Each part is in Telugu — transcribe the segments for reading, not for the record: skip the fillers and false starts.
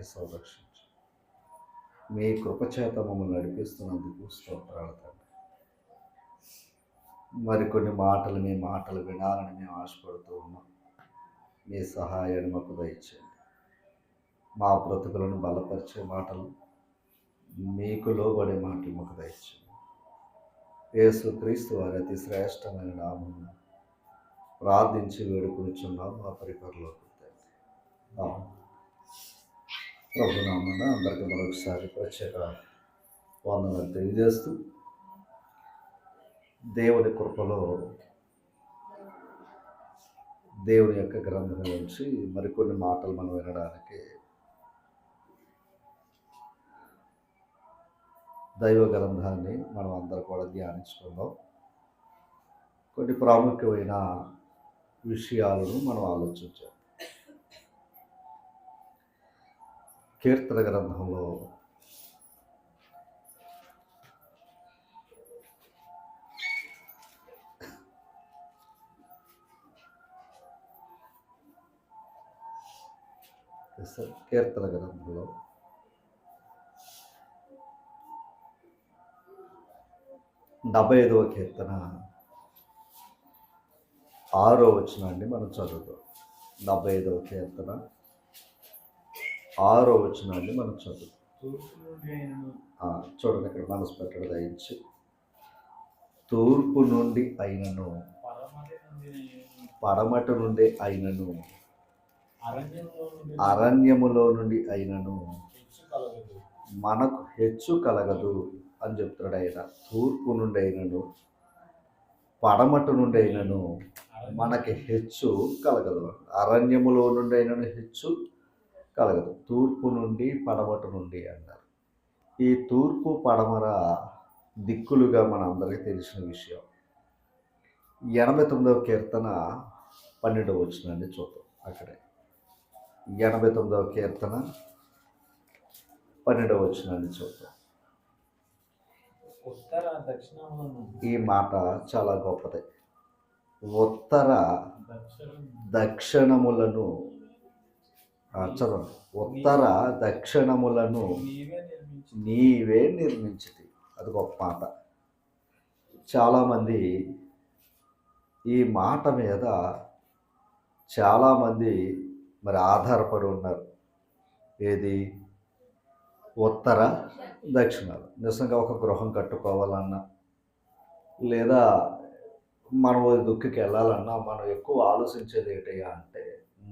సంరక్షించి మీ కృపచేత మమ్మల్ని నడిపిస్తున్నందుకు స్తోత్రాలు తండ్రి. మరికొన్ని మీ మాటలు వినాలని మేము ఆశపడుతూ ఉన్నాం. మీ సహాయాన్ని మాకు దయచేయండి. మా బ్రతుకులను బలపరిచే మాటలు, మీకు లోబడే మాటలు మాకు దయచేయండి. యేసుక్రీస్తు వారి అతి శ్రేష్టమైన నామమున ప్రార్థించి వేడుకొనిచున్నాం మా పరిపరలోకి. ప్రభు నామమున అందరికీ మరొకసారి ప్రత్యేక వందనాలు తెలియజేస్తూ, దేవుని కృపలో దేవుని యొక్క గ్రంథం నుంచి మరికొన్ని మాటలు మనం వినడానికి దైవ గ్రంథాన్ని మనం అందరూ కూడా ధ్యానించుకుందాం. కొన్ని ప్రాముఖ్యమైన విషయాలను మనం ఆలోచించాం. కీర్తన గ్రంథంలో కీర్తన గ్రంథంలో 75వ కీర్తన 6వ వచనాన్ని మనం చదువుతాం. 75వ కీర్తన 6వ వచనాన్ని మనం చదువుతాం. చూడండి, ఇక్కడ మనసు పెట్టడం దయించి, తూర్పు నుండి అయినను పడమటి నుండి అయినను అరణ్యములో నుండి అయినను మనకు హెచ్చు కలగదు అని చెప్తున్నాడు ఆయన. తూర్పు నుండి అయినను పడమటి నుండి అయినను మనకి హెచ్చు కలగదు. అరణ్యములో నుండి అయినను హెచ్చు కలగదు. తూర్పు నుండి పడమటి నుండి అన్నారు. ఈ తూర్పు పడమర దిక్కులుగా మన అందరికీ తెలిసిన విషయం. 89వ కీర్తన 12వ వచనాన్ని చూద్దాం. అక్కడే 89వ కీర్తన 12వ వచనాన్ని చూద్దాం. ఈ మాట చాలా గొప్పది. ఉత్తర దక్షిణములను చదవండి. ఉత్తర దక్షిణములను నీవే నిర్మించితి. అది గొప్ప మాట. చాలామంది ఈ మాట మీద చాలామంది మరి ఆధారపడి ఉన్నారు. ఏది? ఉత్తర దక్షిణాలు. నిజంగా ఒక గృహం కట్టుకోవాలన్నా, లేదా మనం దుక్కికి వెళ్ళాలన్నా మనం ఎక్కువ ఆలోచించేది ఏంటయ్యా అంటే,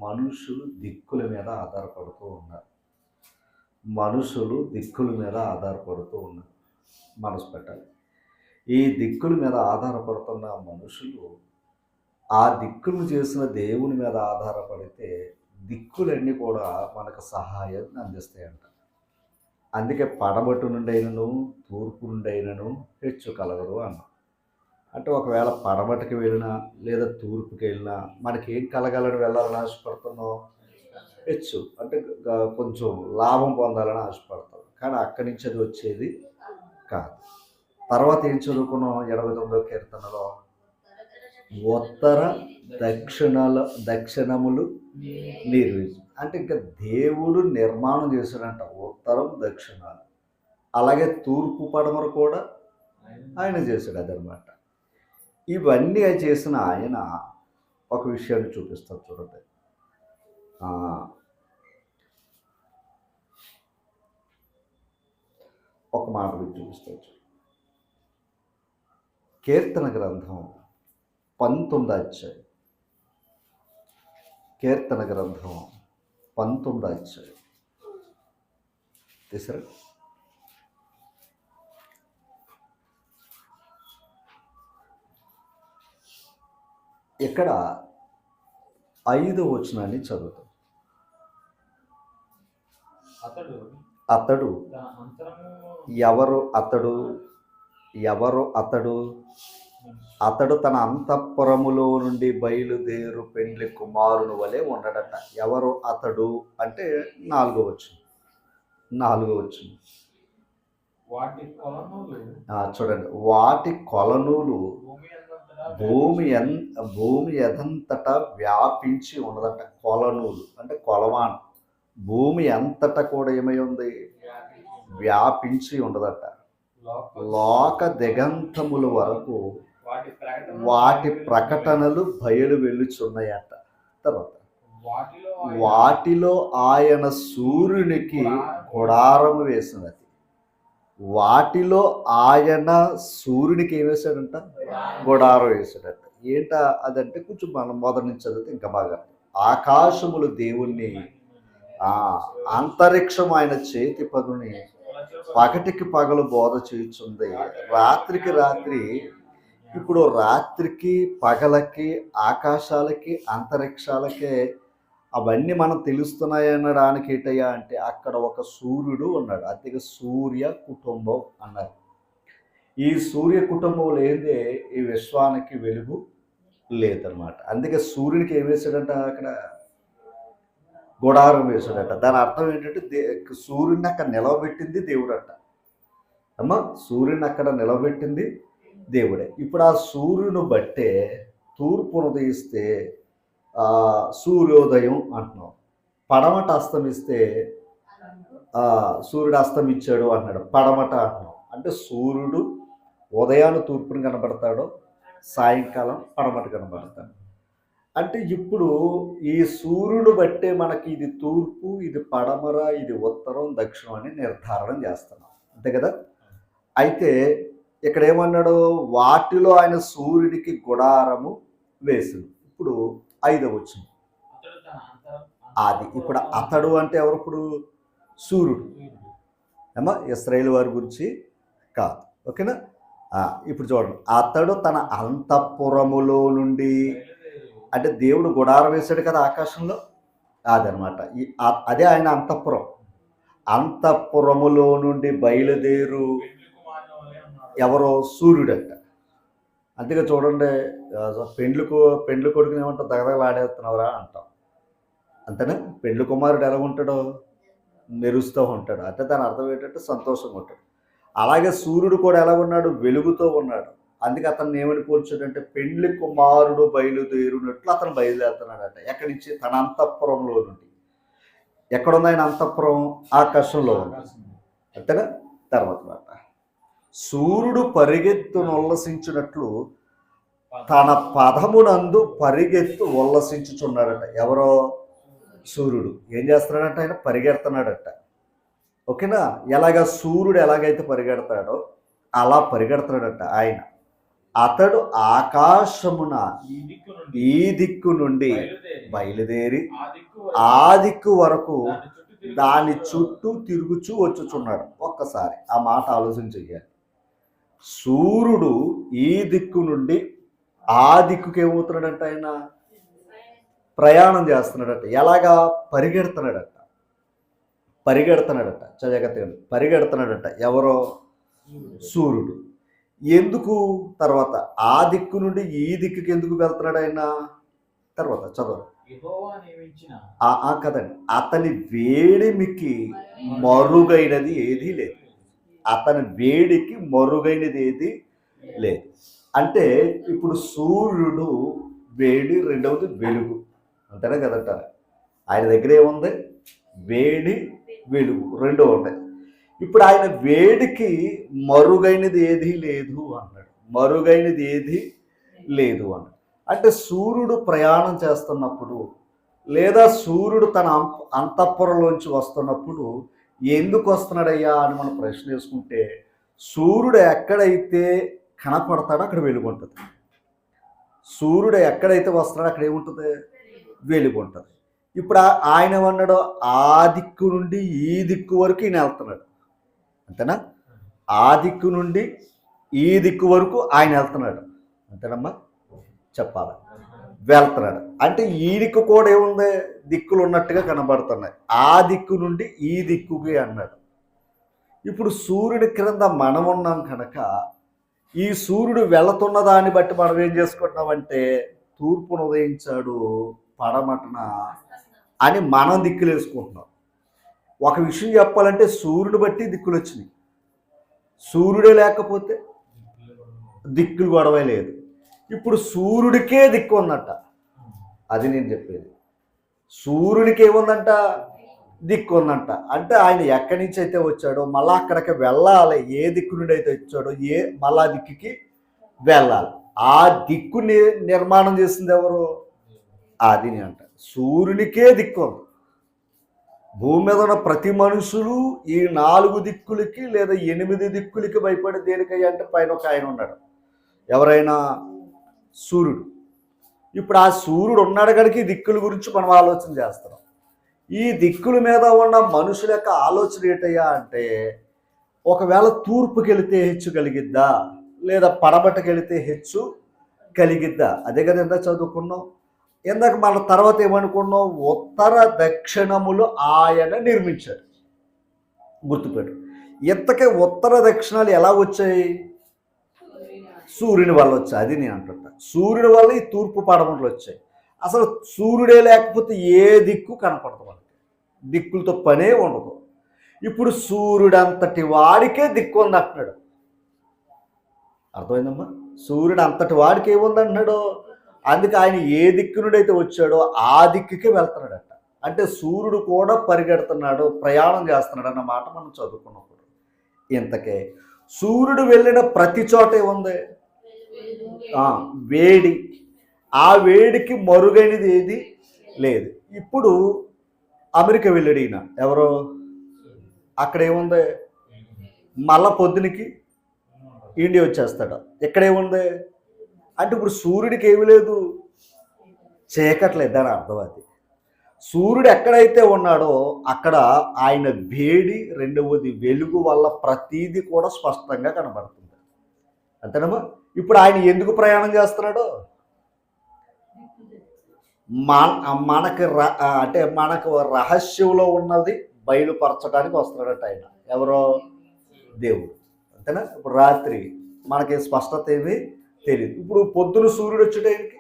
మనుషులు దిక్కుల మీద ఆధారపడుతూ ఉన్నారు. మనసు పెట్టాలి. ఈ దిక్కుల మీద ఆధారపడుతున్న మనుషులు ఆ దిక్కులు చేసిన దేవుని మీద ఆధారపడితే దిక్కులన్నీ కూడా మనకు సహాయాన్ని అందిస్తాయంట. అందుకే పడమటి నుండి అయినను తూర్పు నుండి అయినను హెచ్చు కలగదు అన్నాం. అంటే ఒకవేళ పడమటికి వెళ్ళినా లేదా తూర్పుకి వెళ్ళినా మనకి ఏం కలగాలని వెళ్ళాలని ఆశపడుతున్నాం? హెచ్చు, అంటే కొంచెం లాభం పొందాలని ఆశపడతాం. కానీ అక్కడి నుంచి అది వచ్చేది కాదు. తర్వాత ఏం చదువుకున్నాం? 89వ కీర్తనలో ఉత్తర దక్షిణములు నిర్మించు. అంటే ఇంకా దేవుడు నిర్మాణం చేశాడంట ఉత్తరం దక్షిణాలు. అలాగే తూర్పు పడమర కూడా ఆయన చేశాడు. అదనమాట. ఇవన్నీ చేసిన ఆయన ఒక విషయాన్ని చూపిస్తారు. చూడండి, ఒక మాట మీకు చూపిస్తారు. కీర్తన గ్రంథం 19వ అధ్యాయం. కీర్తన గ్రంథం 19వ అధ్యాయం తీసారా? ఇక్కడ 5వ వచనాన్ని చదువుతాం. అతడు ఎవరు అతడు తన అంతఃపురములో నుండి బయలుదేరు పెండ్లి కుమారుని వలె ఉండడట. ఎవరు అతడు అంటే 4వ వచనం. చూడండి, వాటి కొలనూలు భూమి ఎదంతటా వ్యాపించి ఉన్నదట. కొలనూలు అంటే కొలమానం. భూమి అంతటా కూడా ఏమై ఉంది? వ్యాపించి ఉండదట. లోక దిగంతముల వరకు వాటి ప్రకటనలు బయలు వెళ్ళుచున్నాయట. తర్వాత వాటిలో ఆయన సూర్యునికి గుడారము వేసినది. వాటిలో ఆయన సూర్యునికి ఏం వేశాడంట? గుడారం వేశాడట. ఏంటా అదంటే కొంచెం మనం మొదటి నుంచి చదివితే ఇంకా బాగా, ఆకాశములు దేవుణ్ణి, అంతరిక్షం ఆయన చేతి పదుని, పగటికి పగలు బోధ చేయుచుంది, రాత్రికి రాత్రి. ఇప్పుడు రాత్రికి పగలకి ఆకాశాలకి అంతరిక్షాలకే అవన్నీ మనం తెలుస్తున్నాయి అనడానికి ఏంటయ్యా అంటే అక్కడ ఒక సూర్యుడు ఉన్నాడు. అందుకే సూర్య కుటుంబం అన్నారు. ఈ సూర్య కుటుంబం లేదే ఈ విశ్వానికి వెలుగు లేదనమాట. అందుకే సూర్యునికి ఏం వేశాడంట? అక్కడ గుడారం వేశాడట. దాని అర్థం ఏంటంటే సూర్యుడిని అక్కడ నిలవబెట్టింది దేవుడు అంట. అమ్మ, సూర్యుని అక్కడ నిలవబెట్టింది దేవుడే. ఇప్పుడు ఆ సూర్యుని బట్టే తూర్పును ఉదయిస్తే సూర్యోదయం అంటున్నాం, పడమట అస్తమిస్తే సూర్యుడు అస్తమించాడు అంటున్నాడు, పడమట అంటున్నాం. అంటే సూర్యుడు ఉదయాన్ని తూర్పును కనబడతాడు, సాయంకాలం పడమట కనబడతాడు. అంటే ఇప్పుడు ఈ సూర్యుడు బట్టే మనకి ఇది తూర్పు, ఇది పడమర, ఇది ఉత్తరం, దక్షిణం అని నిర్ధారణ చేస్తున్నాం, అంతే కదా. అయితే ఇక్కడ ఏమన్నాడు? వాటిలో ఆయన సూర్యుడికి గుడారము వేసింది. ఇప్పుడు 5వ వచనం, అది ఇప్పుడు అతడు అంటే ఎవరు? ఇప్పుడు సూర్యుడు ఏమో, ఇశ్రాయేలు వారి గురించి కాదు, ఓకేనా. ఇప్పుడు చూడండి, అతడు తన అంతఃపురములో నుండి, అంటే దేవుడు గుడారం వేశాడు కదా ఆకాశంలో, అదనమాట. అదే ఆయన అంతఃపురం. అంతఃపురములో నుండి బయలుదేరు ఎవరో సూర్యుడంట. అందుకే చూడండి, పెండ్లి కొడుకుని ఏమంటావు? దగదగలాడేస్తున్నావురా అంటాం, అంతేనా. పెండ్లి కుమారుడు ఎలా ఉంటాడో? మెరుస్తూ ఉంటాడు. అంటే దాని అర్థం ఏంటంటే సంతోషంగా ఉంటాడు. అలాగే సూర్యుడు కూడా ఎలా ఉన్నాడు? వెలుగుతో ఉన్నాడు. అందుకే అతన్ని ఏమని పోల్చాడంటే పెండ్లి కుమారుడు బయలుదేరినట్లు అతను బయలుదేరుతున్నాడట. ఎక్కడి నుంచి? తన అంతఃపురంలో నుండి. ఎక్కడుంది ఆయన అంతఃపురం? ఆకాశంలో ఉంది, అంతేనా. తర్వాత మాట, సూర్యుడు పరిగెత్తును ఉల్లసించినట్లు తన పదమునందు పరిగెత్తు ఉల్లసించుచున్నాడట. ఎవరో? సూర్యుడు. ఏం చేస్తున్నాడంట? ఆయన పరిగెడుతున్నాడట, ఓకేనా. ఎలాగా? సూర్యుడు ఎలాగైతే పరిగెడతాడో అలా పరిగెడుతున్నాడట ఆయన. అతడు ఆకాశమున ఈ దిక్కు నుండి బయలుదేరి ఆ దిక్కు వరకు దాని చుట్టూ తిరుగుచూ వచ్చుచున్నాడు. ఒక్కసారి ఆ మాట ఆలోచన చెయ్యాలి. సూర్యుడు ఈ దిక్కు నుండి ఆ దిక్కుకి ఏమవుతున్నాడంట? ఆయన ప్రయాణం చేస్తున్నాడట. ఎలాగా? పరిగెడుతున్నాడట. పరిగెడుతున్నాడట. ఎవరో? సూర్యుడు. ఎందుకు? తర్వాత ఆ దిక్కు నుండి ఈ దిక్కుకి ఎందుకు వెళ్తున్నాడు ఆయన? తర్వాత చదవ. కదండి, అతని వేడిమికి మరుగైనది ఏదీ లేదు. అతని వేడికి మరుగైనది ఏది లేదు. అంటే ఇప్పుడు సూర్యుడు వేడి, రెండవది వెలుగు, అంతేనా కదంట. ఆయన దగ్గర ఏముంది? వేడి, వెలుగు రెండు ఉంటాయి. ఇప్పుడు ఆయన వేడికి మరుగైనది ఏదీ లేదు అన్నాడు. మరుగైనది ఏదీ లేదు అన్నాడు. అంటే సూర్యుడు ప్రయాణం చేస్తున్నప్పుడు, లేదా సూర్యుడు తన అంతఃపురంలోంచి వస్తున్నప్పుడు ఎందుకు వస్తున్నాడయ్యా అని మనం ప్రశ్న వేసుకుంటే, సూర్యుడు ఎక్కడైతే కనపడతాడో అక్కడ వెలుగు ఉంటుంది. సూర్యుడు ఎక్కడైతే వస్తున్నాడో అక్కడ ఏముంటుంది? వెలుగు ఉంటుంది. ఇప్పుడు ఆయన ఏమన్నాడు? ఆ దిక్కు నుండి ఈ దిక్కు వరకు ఈయన వెళ్తున్నాడు, అంతేనా. ఆ దిక్కు నుండి ఈ దిక్కు వరకు ఆయన వెళ్తున్నాడు, అంతేనమ్మా. చెప్పాలి, వెళ్తున్నాడు. అంటే ఈ దిక్కు కూడా ఏముంది? దిక్కులు ఉన్నట్టుగా కనబడుతున్నాయి. ఆ దిక్కు నుండి ఈ దిక్కుకి అన్నాడు. ఇప్పుడు సూర్యుడి క్రింద మనం ఉన్నాం కనుక ఈ సూర్యుడు వెళుతున్న దాన్ని బట్టి మనం ఏం చేసుకుంటున్నామంటే తూర్పును ఉదయించాడు, పడమటన అని మనం దిక్కులు వేసుకుంటున్నాం. ఒక విషయం చెప్పాలంటే సూర్యుడు బట్టి దిక్కులు వచ్చినాయి. సూర్యుడే లేకపోతే దిక్కులు గొడవే లేదు. ఇప్పుడు సూర్యుడికే దిక్కు ఉందంట, అది నేను చెప్పేది. సూర్యుడికి ఏముందంట? దిక్కు ఉందంట. అంటే ఆయన ఎక్కడి నుంచి అయితే వచ్చాడో మళ్ళా అక్కడికి వెళ్ళాలి. ఏ దిక్కు నుండి అయితే వచ్చాడో మళ్ళా దిక్కుకి వెళ్ళాలి. ఆ దిక్కు నిర్మాణం చేసింది ఎవరు? అది అంట. సూర్యునికే దిక్కు ఉంది. భూమి మీద ఉన్న ప్రతి మనుషులు ఈ 4 దిక్కులకి లేదా 8 దిక్కులకి భయపడి దేనికయ్యా అంటే పైన ఒక ఆయన ఉన్నాడు. ఎవరైనా? సూర్యుడు. ఇప్పుడు ఆ సూర్యుడు ఉన్నాడు కనుక ఈ దిక్కుల గురించి మనం ఆలోచన చేస్తున్నాం. ఈ దిక్కుల మీద ఉన్న మనుషుల యొక్క ఆలోచన ఏంటయ్యా అంటే, ఒకవేళ తూర్పుకి వెళితే హెచ్చు కలిగిద్దా, లేదా పడమటకి వెళితే హెచ్చు కలిగిద్దా? అదే కదా ఎంత చదువుకున్నాం. ఇందాక మన తర్వాత ఏమనుకున్నాం? ఉత్తర దక్షిణములు ఆయన నిర్మించాడు. గుర్తుపెట్టు. ఇంతకే ఉత్తర దక్షిణాలు ఎలా వచ్చాయి? సూర్యుని వల్ల వచ్చాయి. అది నేను అంటున్నా. సూర్యుడి వల్ల ఈ తూర్పు పడమటలు వచ్చాయి. అసలు సూర్యుడే లేకపోతే ఏ దిక్కు కనపడదు మనకి. దిక్కులతో పనే ఉండదు. ఇప్పుడు సూర్యుడంతటి వాడికే దిక్కు ఉంది అంటున్నాడు. అర్థమైందమ్మా? సూర్యుడు అంతటి వాడికి ఏముంది అంటున్నాడు. అందుకే ఆయన ఏ దిక్కు నుండి అయితే వచ్చాడో ఆ దిక్కుకే వెళ్తున్నాడట. అంటే సూర్యుడు కూడా పరిగెడుతున్నాడు, ప్రయాణం చేస్తున్నాడు అన్న మాట మనం చదువుకున్నప్పుడు. ఇంతకే సూర్యుడు వెళ్ళిన ప్రతి చోట ఏముంది? వేడి. ఆ వేడికి మరుగైనది ఏది లేదు. ఇప్పుడు అమెరికా వెళ్ళాడు ఈయన. ఎవరో? అక్కడ ఏముంది? మళ్ళా పొద్దునికి ఇండియా వచ్చేస్తాడు. ఎక్కడేముంది అంటే ఇప్పుడు సూర్యుడికి ఏమి లేదు, చీకట్లేదు అని అర్థం. అది సూర్యుడు ఎక్కడైతే ఉన్నాడో అక్కడ ఆయన వేడి, రెండవది వెలుగు వల్ల ప్రతీది కూడా స్పష్టంగా కనబడుతుంది. అంతేనమ్మా? ఇప్పుడు ఆయన ఎందుకు ప్రయాణం చేస్తున్నాడో మనకు అంటే మనకు రహస్యంలో ఉన్నది బయలుపరచడానికి వస్తున్నాడట ఆయన. ఎవరో? దేవుడు. అంతేనా? ఇప్పుడు రాత్రి మనకి స్పష్టత ఏమీ తెలియదు. ఇప్పుడు పొద్దున సూర్యుడు వచ్చేటానికి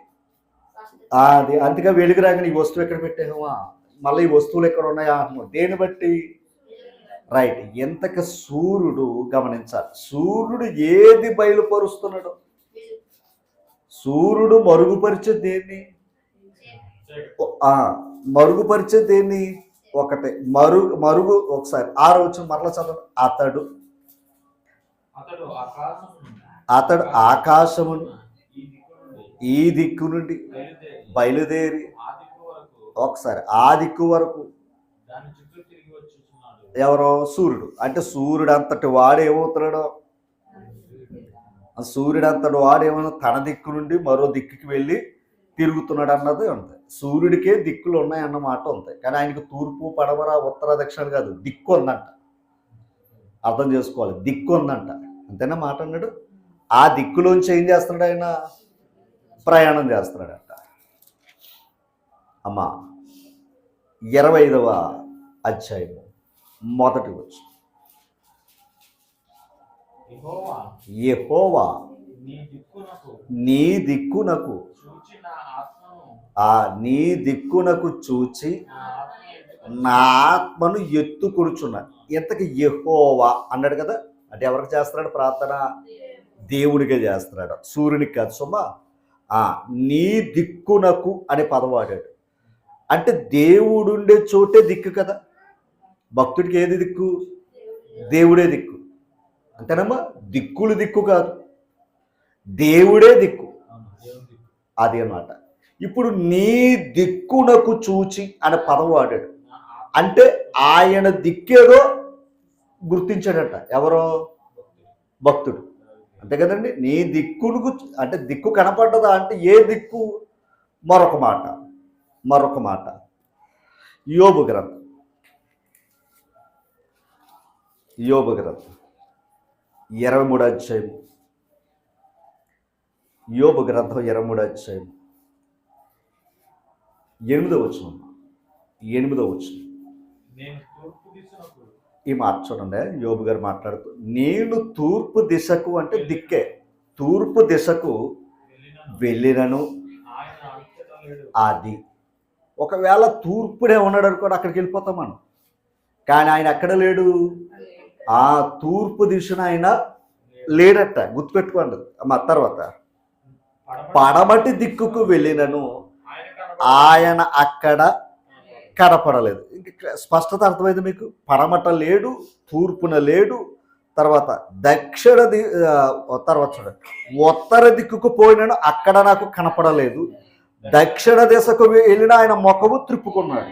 అది అందుకే వెలుగు రాగానే ఈ వస్తువు ఎక్కడ పెట్టామా, మళ్ళీ ఈ వస్తువులు ఎక్కడ ఉన్నాయా అన్నమో. దేన్ని బట్టి? రైట్. ఎంతక సూర్యుడు గమనించాలి. సూర్యుడు ఏది బయలుపరుస్తున్నాడు? సూర్యుడు మరుగుపరిచే దేన్ని? మరుగుపరిచే దేన్ని? ఒకటే మరుగు. ఒకసారి 6వ వచనం మరలా చదవండి. అతడు ఆకాశమును ఈ దిక్కు నుండి బయలుదేరి ఒకసారి ఆ దిక్కు వరకు. ఎవరో? సూర్యుడు. అంటే సూర్యుడు అంతటి వాడు ఏమవుతున్నాడో, సూర్యుడు అంతటి వాడు ఏమన్నా తన దిక్కు నుండి మరో దిక్కుకి వెళ్ళి తిరుగుతున్నాడు అన్నది ఉంది. సూర్యుడికే దిక్కులు ఉన్నాయన్నమాట ఉంది. కానీ ఆయనకు తూర్పు, పడమర, ఉత్తర, దక్షిణ కాదు, దిక్కు ఉందంట. అర్థం చేసుకోవాలి. దిక్కు ఉందంట. అంతేనా మాట అన్నాడు. ఆ దిక్కులోంచి ఏం చేస్తున్నాడు ఆయన? ప్రయాణం చేస్తున్నాడట. అమ్మా 25వ అధ్యాయము మొదటి వచనం. యెహోవా నీ దిక్కునకు నీ దిక్కునకు చూచి నా ఆత్మను ఎత్తుకొనుచున్నాను. ఇంతకు యెహోవా అన్నాడు కదా. అంటే ఎవరికి చేస్తున్నాడు ప్రార్థన? దేవుడికే చేస్తున్నాడు, సూర్యునికి కాదు సుమా. నీ దిక్కునకు అనే పదం వాడాడు. అంటే దేవుడుండే చోటే దిక్కు కదా. భక్తుడికి ఏది దిక్కు? దేవుడే దిక్కు. అంతేనమ్మా? దిక్కులు దిక్కు కాదు, దేవుడే దిక్కు. అది అన్నమాట. ఇప్పుడు నీ దిక్కునకు చూచి అనే పదం వాడాడు. అంటే ఆయన దిక్కేదో గుర్తించాడట. ఎవరో? భక్తుడు. అంతే కదండి. నీ దిక్కును అంటే దిక్కు కనపడ్డదా అంటే ఏ దిక్కు? మరొక మాట యోబు గ్రంథం 23వ అధ్యాయం. యోబు గ్రంథం 23వ అధ్యాయం 8వ వచనం. ఈ మాట చూడండి. యోబు గారు మాట్లాడుతూ, నేను తూర్పు దిశకు అంటే దిక్కే, తూర్పు దిశకు వెళ్ళినను. అది ఒకవేళ తూర్పుడే ఉన్నాడు అనుకోండి, అక్కడికి వెళ్ళిపోతాం మనం. కానీ ఆయన ఎక్కడ లేడు? ఆ తూర్పు దిశను ఆయన లేడట. గుర్తుపెట్టుకోండి. మా తర్వాత పడమటి దిక్కుకు వెళ్ళినను ఆయన అక్కడ కనపడలేదు. ఇంక స్పష్టత అర్థమైంది మీకు. పడమట లేడు, తూర్పున లేడు, తర్వాత తర్వాత చూడండి, ఉత్తర దిక్కుకు పోయినాను అక్కడ నాకు కనపడలేదు, దక్షిణ దిశకు వెళ్ళిన ఆయన ముఖము త్రిప్పుకున్నాడు.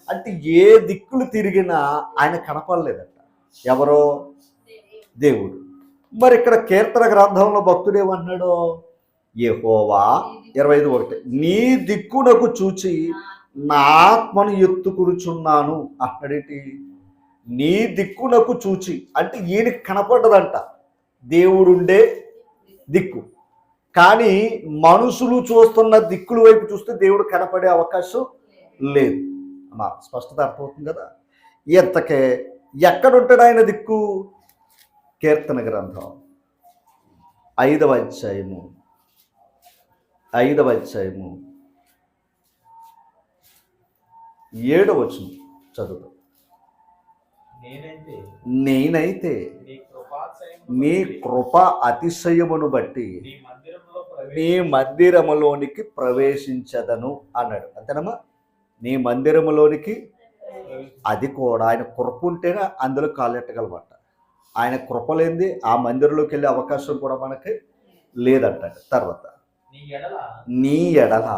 అంటే ఏ దిక్కులు తిరిగినా ఆయన కనపడలేదట. ఎవరో? దేవుడు. మరి ఇక్కడ కీర్తన గ్రంథంలో భక్తుడు ఏమన్నాడు? యెహోవా 25:1 నీ దిక్కునకు చూచి నా ఆత్మను ఎత్తుకురుచున్నాను అన్నాడేంటి? నీ దిక్కునకు చూచి అంటే ఈయనకి కనపడ్డదంట దేవుడుండే దిక్కు. కానీ మనుషులు చూస్తున్న దిక్కుల వైపు చూస్తే దేవుడు కనపడే అవకాశం లేదు. అమ్మా స్పష్టత అర్థమవుతుంది కదా. ఎంతకే ఎక్కడుంటాడు ఆయన దిక్కు? కీర్తన గ్రంథం 5వ అధ్యాయము 7వ వచనం చదువు. నేనైతే నీ కృప అతిశయమును బట్టి నీ మందిరములోనికి ప్రవేశించదను అన్నాడు. అంతేనమ్మా? నీ మందిరములోనికి. అది కూడా ఆయన కృప ఉంటేనే అందులో కాలెట్టగలమాట. ఆయన కృప లేనిది ఆ మందిరంలోకి వెళ్ళే అవకాశం కూడా మనకి లేదంటాడు. తర్వాత నీ ఎడల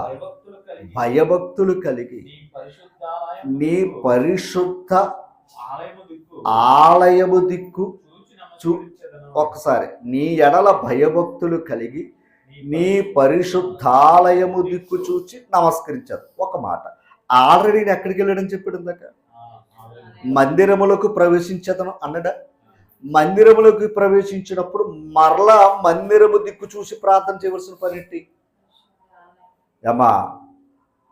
భయభక్తులు కలిగి నీ పరిశుద్ధ ఆలయము దిక్కు ఒక్కసారి నీ ఎడల భయభక్తులు కలిగి నీ పరిశుద్ధాలయము దిక్కు చూచి నమస్కరించారు. ఒక మాట. ఆల్రెడీ నేను ఎక్కడికి వెళ్ళాడని చెప్పాడు ఇందాక. మందిరములకు ప్రవేశించదను అన్నడా? మందిరములకు ప్రవేశించినప్పుడు మరలా మందిరము దిక్కు చూసి ప్రార్థన చేయవలసిన పని ఏంటి? అమ్మా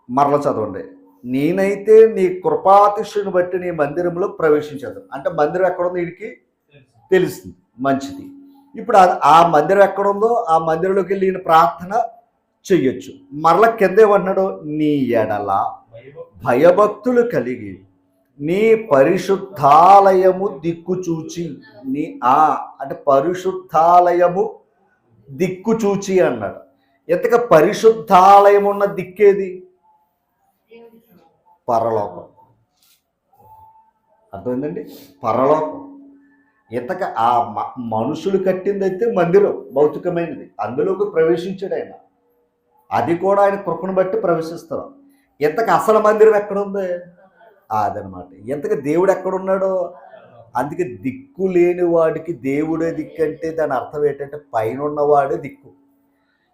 మరలా చదవండి. నేనైతే నీ కృపాతిశుని బట్టి నీ మందిరంలో ప్రవేశించదు. అంటే మందిరం ఎక్కడుందో వీడికి తెలుస్తుంది. మంచిది. ఇప్పుడు ఆ మందిరం ఎక్కడుందో ఆ మందిరంలోకి వెళ్ళి ఈయన ప్రార్థన చెయ్యొచ్చు. మరల కిందేమన్నాడు? నీ ఎడల భయభక్తులు కలిగి నీ పరిశుద్ధాలయము దిక్కు చూచి నీ అంటే పరిశుద్ధాలయము దిక్కు చూచి అన్నాడు. ఎంతగా పరిశుద్ధాలయం ఉన్న దిక్కేది? పరలోకం. అర్థమైందండి? పరలోకం. ఇంతక ఆ మనుషులు కట్టిందైతే మందిరం భౌతికమైనది, అందులోకి ప్రవేశించాడు ఆయన. అది కూడా ఆయన కృపను బట్టి ప్రవేశిస్తాం. ఇంతకు అసలు మందిరం ఎక్కడుంది? అదనమాట. ఇంతకు దేవుడు ఎక్కడున్నాడో. అందుకే దిక్కు లేని వాడికి దేవుడే దిక్కు అంటే దాని అర్థం ఏంటంటే పైన ఉన్నవాడే దిక్కు.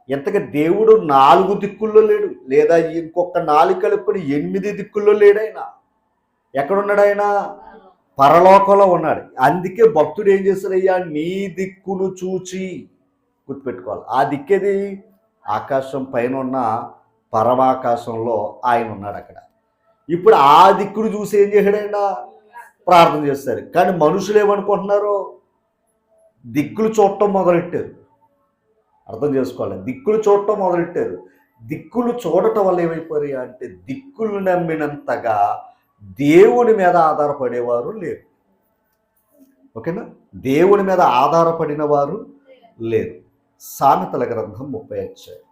ఇంతకు దేవుడు 4 దిక్కుల్లో లేడు, లేదా ఇంకొక 4 కలుపుకొని 8 దిక్కుల్లో లేడు. ఆయన ఎక్కడున్నాడు? ఆయన పరలోకంలో ఉన్నాడు. అందుకే భక్తుడు ఏం చేస్తాడయ్యా? నీ దిక్కును చూచి. గుర్తుపెట్టుకోవాలి. ఆ దిక్కేది ఆకాశం పైన ఉన్న పరమాకాశంలో ఆయన ఉన్నాడు అక్కడ. ఇప్పుడు ఆ దిక్కును చూసి ఏం చేశాడైనా? ప్రార్థన చేస్తారు. కానీ మనుషులు ఏమనుకుంటున్నారు? దిక్కులు చూడటం మొదలెట్టారు. అర్థం చేసుకోవాలి. దిక్కులు చూడటం మొదలెట్టారు. దిక్కులు చూడటం వల్ల ఏమైపోయారు అంటే దిక్కులు నమ్మినంతగా దేవుని మీద ఆధారపడేవారు లేరు. ఓకేనా? దేవుని మీద ఆధారపడిన వారు లేరు. సామెతల గ్రంథం 30 అధ్యాయం.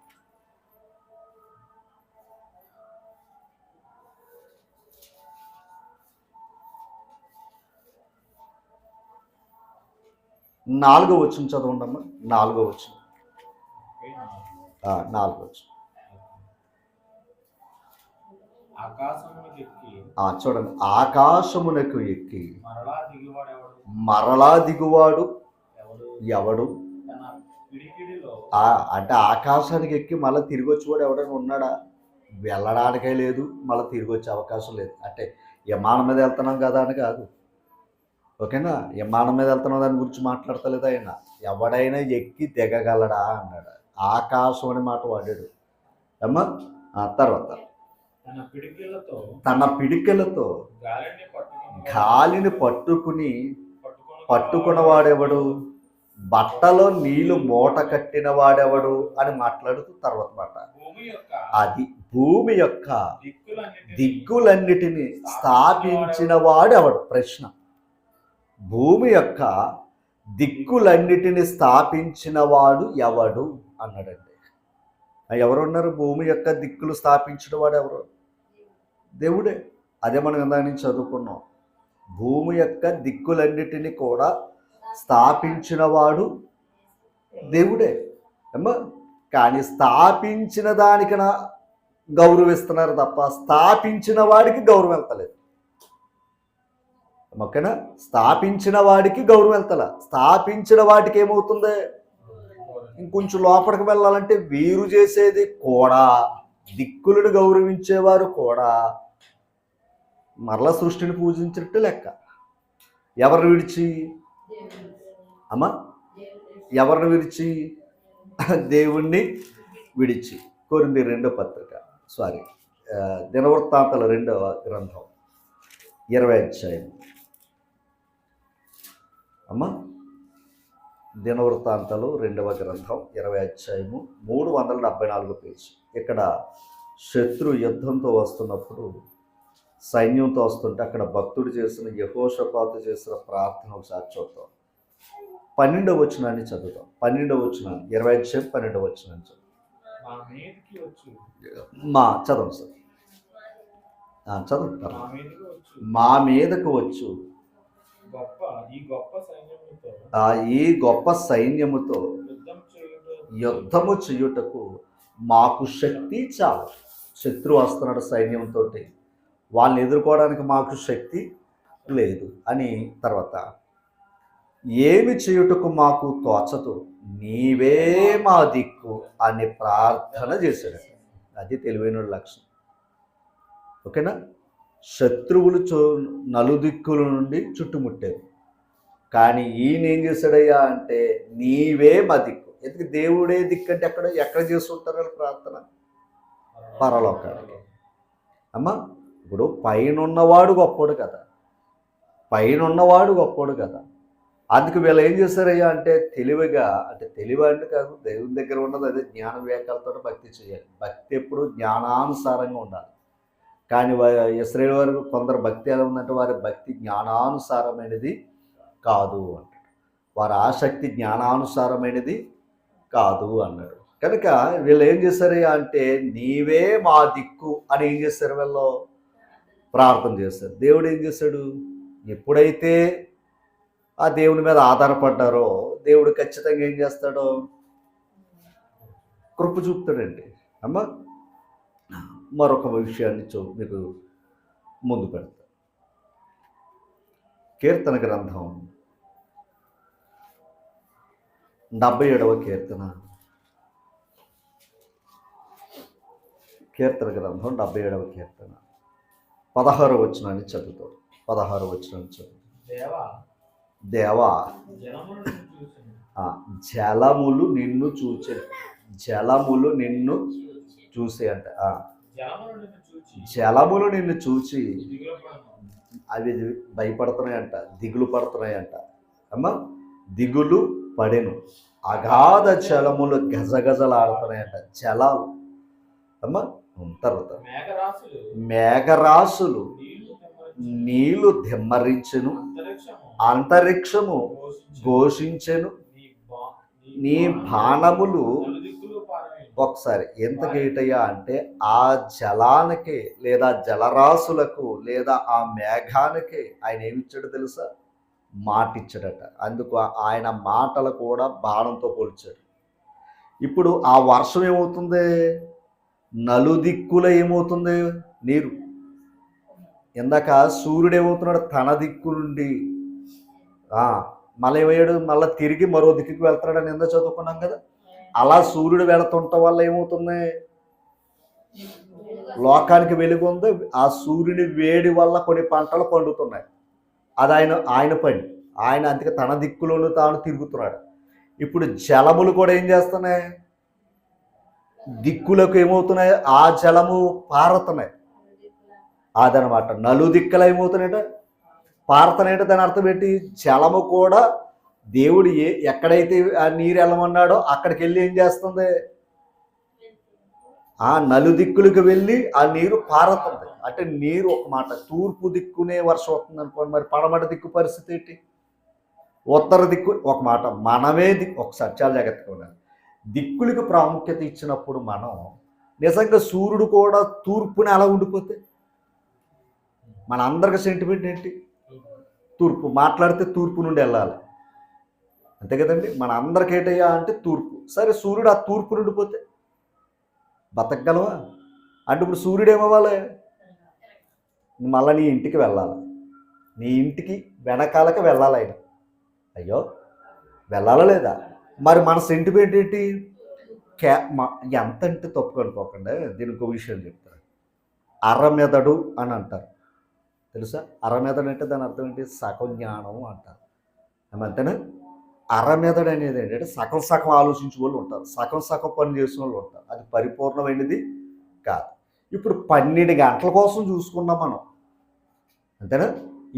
నాలుగో వచనం చదవండమ్మా. 4వ వచనం. 4వ వచనం చూడండి. ఆకాశమునకు ఎక్కి మరలా దిగువాడు ఎవడు? అంటే ఆకాశానికి ఎక్కి మళ్ళీ తిరిగి వచ్చేవాడు ఎవడైనా ఉన్నాడా? వెళ్ళడానికే లేదు, మళ్ళీ తిరిగి వచ్చే అవకాశం లేదు. అంటే విమానం మీద వెళ్తున్నాం కదా అని కాదు. ఓకేనా? విమానం మీద వెళ్తున్నాం దాని గురించి మాట్లాడతలేదు ఆయన. ఎవడైనా ఎక్కి దిగగలడా అన్నాడు. ఆకాశం అనే మాట వాడాడు. అమ్మా తర్వాత తన పిడికెలతో గాలిని పట్టుకున్న వాడెవడు? బట్టలో నీళ్లు మూట కట్టిన వాడెవడు అని మాట్లాడుతూ తర్వాత మాట. అది భూమి యొక్క దిక్కులన్నిటినీ స్థాపించిన వాడెవడు? ప్రశ్న. భూమి యొక్క దిక్కులన్నిటిని స్థాపించిన వాడు ఎవడు అన్నాడండి. ఎవరున్నారు? భూమి యొక్క దిక్కులు స్థాపించిన వాడు ఎవరు? దేవుడే. అదే మనం ఇందాక నుంచి చదువుకున్నాం. భూమి యొక్క దిక్కులన్నిటినీ కూడా స్థాపించిన వాడు దేవుడే అమ్మా. కానీ స్థాపించిన దానికి గౌరవిస్తున్నారు తప్ప స్థాపించిన వాడికి గౌరవం వెళ్తలేదు. ఓకేనా? స్థాపించిన వాడికి గౌరవం వెళ్తలే. స్థాపించిన వాటికి ఏమవుతుంది? ఇంకొంచెం లోపలికి వెళ్ళాలంటే వీరు చేసేది కూడా, దిక్కులను గౌరవించేవారు కూడా మరల సృష్టిని పూజించినట్టు లెక్క. ఎవరిని విడిచి అమ్మా? ఎవరిని విడిచి? దేవుణ్ణి విడిచి. కొరింథీ 2వ పత్రిక, దినవృత్తాంతాల 2వ గ్రంథం 20వ అధ్యాయం అమ్మా. దినవృత్తాంతాలు 2వ గ్రంథం 20వ అధ్యాయము 374 పేజీ. ఇక్కడ శత్రు యుద్ధంతో వస్తున్నప్పుడు, సైన్యంతో వస్తుంటే అక్కడ భక్తుడు చేసిన యెహోషాపాతు చేసిన ప్రార్థన ఒకసారి చూద్దాం. 12వ వచనాన్ని చదువుతాం. 12వ వచనాన్ని 20వ అధ్యాయం 12వ వచనాన్ని చదువు. చదవండి సార్. చదువుతారు. మా మీదకు వచ్చు ఈ గొప్ప సైన్యముతో యుద్ధము చేయుటకు మాకు శక్తి చాలు. శత్రువు వస్తున్నాడు సైన్యంతో, వాళ్ళని ఎదుర్కోవడానికి మాకు శక్తి లేదు అని. తర్వాత ఏమి చేయుటకు మాకు తోచదు, నీవే మా దిక్కు అని ప్రార్థన చేశాడు. అది తెలివైన లక్షణం. ఓకేనా? శత్రువులు నలుదిక్కుల నుండి చుట్టుముట్టారు, కానీ ఈయన ఏం చేశాడయ్యా అంటే నీవే మా దిక్కు. ఎందుకు దేవుడే దిక్కు అంటే ఎక్కడ చేస్తుంటారు ప్రార్థన? పరలోకానికి అమ్మా. ఇప్పుడు పైన ఉన్నవాడు గొప్పోడు కదా, పైన ఉన్నవాడు గొప్పోడు కదా. అందుకు వీళ్ళు ఏం చేశారయ్యా అంటే తెలివిగా, అంటే తెలివి అంటే కాదు, దేవుని దగ్గర ఉన్నది అదే జ్ఞాన వివేకాలతో భక్తి చేయాలి. భక్తి ఎప్పుడు జ్ఞానానుసారంగా ఉండాలి. కానీ ఇశ్రాయేలు వారు కొందరు భక్తి ఎలా ఉందంటే వారి భక్తి జ్ఞానానుసారమైనది కాదు అంటాడు. వారి ఆసక్తి జ్ఞానానుసారమైనది కాదు అన్నాడు. కనుక వీళ్ళు ఏం చేశారయ్యా అంటే నీవే మా దిక్కు అని ఏం చేశారు? వీళ్ళు ప్రార్థన చేశారు. దేవుడు ఏం చేశాడు? ఎప్పుడైతే ఆ దేవుని మీద ఆధారపడ్డారో దేవుడు ఖచ్చితంగా ఏం చేస్తాడో కృప చూపుతాడండి అమ్మ. మరొక విషయాన్ని మీకు ముందు పెడతా. కీర్తన గ్రంథం 77వ కీర్తన. కీర్తన గ్రంథం 77వ కీర్తన 16వ వచనాన్ని చదువుతాం. 16వ వచనాన్ని చదువు. దేవా జలములు నిన్ను చూచే, జలములు నిన్ను చూసి అంట. జలములు నిన్ను చూచి అవి భయపడుతున్నాయంట, దిగులు పడుతున్నాయంట అమ్మా. దిగులు పడెను, అగాధ జలములు గజగజలాడుతున్నాయంట. జలాలు అమ్మా. తర్వాత మేఘరాశులు నీళ్లు దిమ్మరించెను, అంతరిక్షము ఘోషించెను, నీ బాణములు. ఒకసారి ఎంత గేటయ్యా అంటే ఆ జలానికి లేదా జలరాశులకు లేదా ఆ మేఘానికి ఆయన ఏమిచ్చాడో తెలుసా? మాట ఇచ్చాడట. అందుకు ఆయన మాటలు కూడా బాణంతో పోల్చాడు. ఇప్పుడు ఆ వర్షం ఏమవుతుంది? నలుదిక్కుల ఏమవుతుంది? నీరు. ఇందాక సూర్యుడు ఏమవుతున్నాడు? తన దిక్కు నుండి మళ్ళీ ఏమయ్యాడు? మళ్ళీ తిరిగి మరో దిక్కుకి వెళ్తున్నాడని ఎందుకు చదువుకున్నాం కదా. అలా సూర్యుడు వెళుతుండటం వల్ల ఏమవుతుంది? లోకానికి వెలుగు ఉంది. ఆ సూర్యుని వేడి వల్ల కొన్ని పంటలు పండుతున్నాయి. అది ఆయన పని. ఆయన అందుకే తన దిక్కులోనూ తాను తిరుగుతున్నాడు. ఇప్పుడు జలములు కూడా ఏం చేస్తున్నాయి? దిక్కులకు ఏమవుతున్నాయి? ఆ జలము పారుతున్నాయి. అదనమాట. నలుదిక్కులు ఏమవుతున్నాయట? పారుతున్నాయట. దాని అర్థం ఏంటి? జలము కూడా దేవుడు ఎక్కడైతే ఆ నీరు వెళ్ళమన్నాడో అక్కడికి వెళ్ళి ఏం చేస్తుంది? ఆ నలుదిక్కులకు వెళ్ళి ఆ నీరు పారుతుంది. అంటే నీరు ఒక మాట తూర్పు దిక్కునే వర్షం వస్తుంది అనుకోండి, మరి పడమట దిక్కు పరిస్థితి ఏంటి? ఉత్తర దిక్కు ఒక మాట మనమే ఒకసారి చాలా జాగ్రత్తగా ఉండాలి. దిక్కులకు ప్రాముఖ్యత ఇచ్చినప్పుడు మనం నిజంగా సూర్యుడు కూడా తూర్పుని అలా ఉండిపోతే మన అందరికి సెంటిమెంట్ ఏంటి? తూర్పు. మాట్లాడితే తూర్పు నుండి వెళ్ళాలి, అంతే కదండి. మన అందరికి ఏంటయ్యా అంటే తూర్పు. సరే, సూర్యుడు ఆ తూర్పు నుండి పోతే బతకగలవా? అంటే ఇప్పుడు సూర్యుడు ఏమవ్వాలి? మళ్ళీ నీ ఇంటికి వెళ్ళాలి, నీ ఇంటికి వెనకాలకి వెళ్ళాలి ఆయన. అయ్యో, వెళ్ళాలా లేదా? మరి మన సెంటిమెంట్ ఏంటి? ఎంత అంటే తప్పు అనుకోకుండా దీనికి ఒక విషయం చెప్తాను. అరమెదడు అని అంటారు, తెలుసా? అరమెదడు అంటే దాని అర్థం ఏంటి? సగం జ్ఞానం అంటారు. అంతేనా? అరమెదడు అనేది ఏంటంటే సగం సగం ఆలోచించే వాళ్ళు ఉంటారు, సగం సగం పని చేసిన వాళ్ళు ఉంటారు. అది పరిపూర్ణమైనది కాదు. ఇప్పుడు 12 గంటల కోసం చూసుకున్నాం మనం, అంతేనా?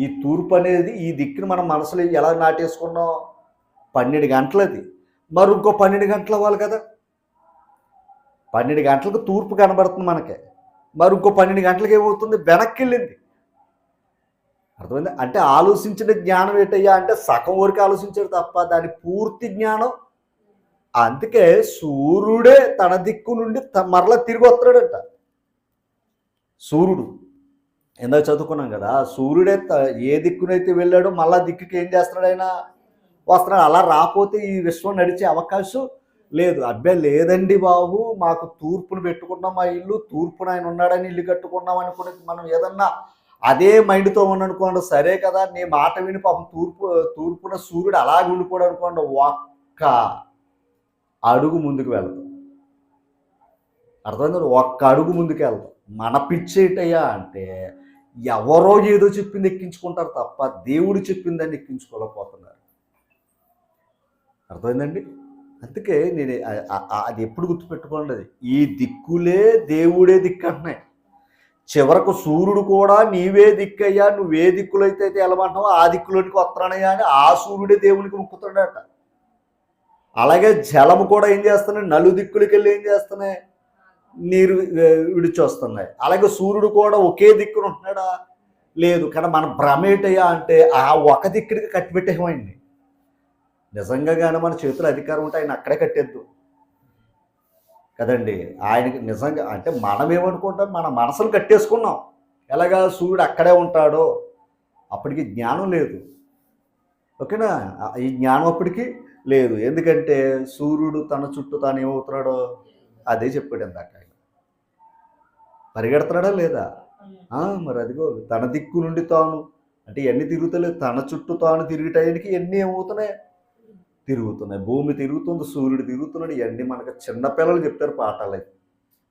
ఈ తూర్పు అనేది ఈ దిక్కుని మనం మనసులో ఎలా నాటేసుకున్నాం? 12 గంటలది. మరి ఇంకో 12 గంటలు అవ్వాలి కదా. 12 గంటలకు తూర్పు కనబడుతుంది మనకి, మరి ఇంకో 12 గంటలకు ఏమవుతుంది? వెనక్కి వెళ్ళింది. అర్థమైంది? అంటే ఆలోచించిన జ్ఞానం ఏంటయ్యా అంటే సగం వరకు ఆలోచించాడు తప్ప దాని పూర్తి జ్ఞానం. అందుకే సూర్యుడే తన దిక్కు నుండి మరలా తిరిగి వస్తాడట. సూర్యుడు ఇందాక చదువుకున్నాం కదా, సూర్యుడే ఏ దిక్కునైతే వెళ్ళాడో మళ్ళా దిక్కుకి ఏం చేస్తున్నాడు? ఆయన వస్తున్నాడు. అలా రాకపోతే ఈ విశ్వం నడిచే అవకాశం లేదు. అబ్బే లేదండి బాబు, మాకు తూర్పును పెట్టుకున్నాం, మా ఇల్లు తూర్పున ఆయన ఉన్నాడని ఇల్లు కట్టుకున్నాం అనుకుని మనం ఏదన్నా అదే మైండ్తో ఉన్నానుకోండి, సరే కదా, నీ మాట విని పాపం తూర్పున సూర్యుడు అలాగే ఉండిపోయాడు అనుకోండి, ఒక్క అడుగు ముందుకు వెళ్తాం. అర్థమైంది? ఒక్క అడుగు ముందుకు వెళ్తాం. మన పిచ్చేటయ్యా అంటే ఎవరో ఏదో చెప్పింది ఎక్కించుకుంటారు తప్ప దేవుడు చెప్పిందని ఎక్కించుకోలేకపోతున్నారు. అర్థమైందండి? అందుకే నేను అది ఎప్పుడు గుర్తుపెట్టుకోండి, ఈ దిక్కులే దేవుడే దిక్కు అంటున్నాయి. చివరకు సూర్యుడు కూడా నీవే దిక్కయ్యా, నువ్వే దిక్కులైతే వెళ్ళమంటావో ఆ దిక్కులోనికి వస్తున్నానయ్యా అని ఆ సూర్యుడే దేవునికి మొక్కుతాడట. అలాగే జలము కూడా ఏం చేస్తున్నాయి? నలుదిక్కులకి వెళ్ళి ఏం చేస్తున్నాయి? నీరు విడిచి వస్తున్నాయి. అలాగే సూర్యుడు కూడా ఒకే దిక్కున ఉంటున్నాడా? లేదు. కానీ మన భ్రమ ఏంటయ్యా అంటే ఆ ఒక దిక్కుడికి కట్టిపెట్టేమైంది. నిజంగా కానీ మన చేతులు అధికారం ఉంటే ఆయన అక్కడే కట్టేద్దు కదండి. ఆయనకి నిజంగా అంటే మనం ఏమనుకుంటాం? మన మనసులు కట్టేసుకున్నాం. ఎలాగా? సూర్యుడు అక్కడే ఉంటాడో. అప్పటికి జ్ఞానం లేదు, ఓకేనా? ఈ జ్ఞానం అప్పటికి లేదు. ఎందుకంటే సూర్యుడు తన చుట్టూ తాను ఏమవుతున్నాడో అదే చెప్పాడు ఇందాక. పరిగెడుతున్నాడా లేదా? మరి అదిగో తన దిక్కు నుండి తాను అంటే ఎన్ని తిరుగుతలేదు, తన చుట్టూ తాను తిరిగటానికి ఎన్ని ఏమవుతున్నాయి? తిరుగుతున్నాయి. భూమి తిరుగుతుంది, సూర్యుడు తిరుగుతున్నాడు. ఇవన్నీ మనకు చిన్నపిల్లలు చెప్తారు పాఠాలు.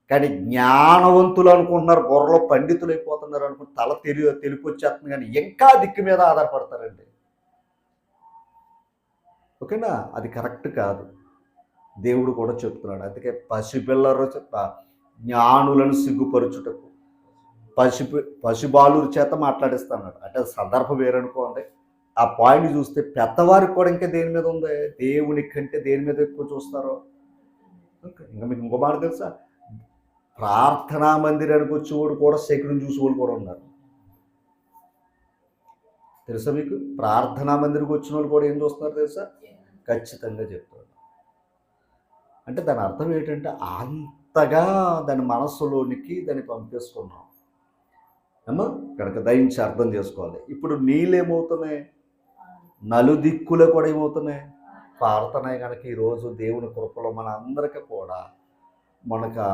కానీ జ్ఞానవంతులు అనుకుంటున్నారు, బుర్రలో పండితులు అయిపోతున్నారు అనుకుంటే తల తెలిపి వచ్చేస్తుంది, కానీ ఇంకా దిక్కు మీద ఆధారపడతారండి, ఓకేనా? అది కరెక్ట్ కాదు. దేవుడు కూడా చెప్తున్నాడు. అందుకే పసిపిల్లరు జ్ఞానులను సిగ్గుపరుచుటకు పసిబాలుల చేత మాట్లాడిస్తున్నాడు. అంటే సందర్భం వేరనుకోండి. ఆ పాయింట్ చూస్తే పెద్దవారికి కూడా ఇంకా దేని మీద ఉంది? దేవుని కంటే దేని మీద ఎక్కువ చూస్తారో. ఇంకా మీకు ఇంకో మాట తెలుసా? ప్రార్థనా మందిరానికి వచ్చేవాడు కూడా శకునం చూసేవాళ్ళు కూడా ఉన్నారు, తెలుసా మీకు? ప్రార్థనా మందిరికి వచ్చిన వాళ్ళు కూడా ఏం చూస్తున్నారు తెలుసా? ఖచ్చితంగా చెప్తారు. అంటే దాని అర్థం ఏంటంటే అంతగా దాని మనస్సులోనికి దాన్ని పంపేసుకున్నాం అమ్మా. కనుక దయించి అర్థం చేసుకోవాలి. ఇప్పుడు నీళ్ళు ఏమవుతున్నాయి? నలుదిక్కులు కూడా ఏమవుతున్నాయి? పారుతున్నాయి. కనుక ఈరోజు దేవుని కృపలో మన అందరికీ కూడా మనకు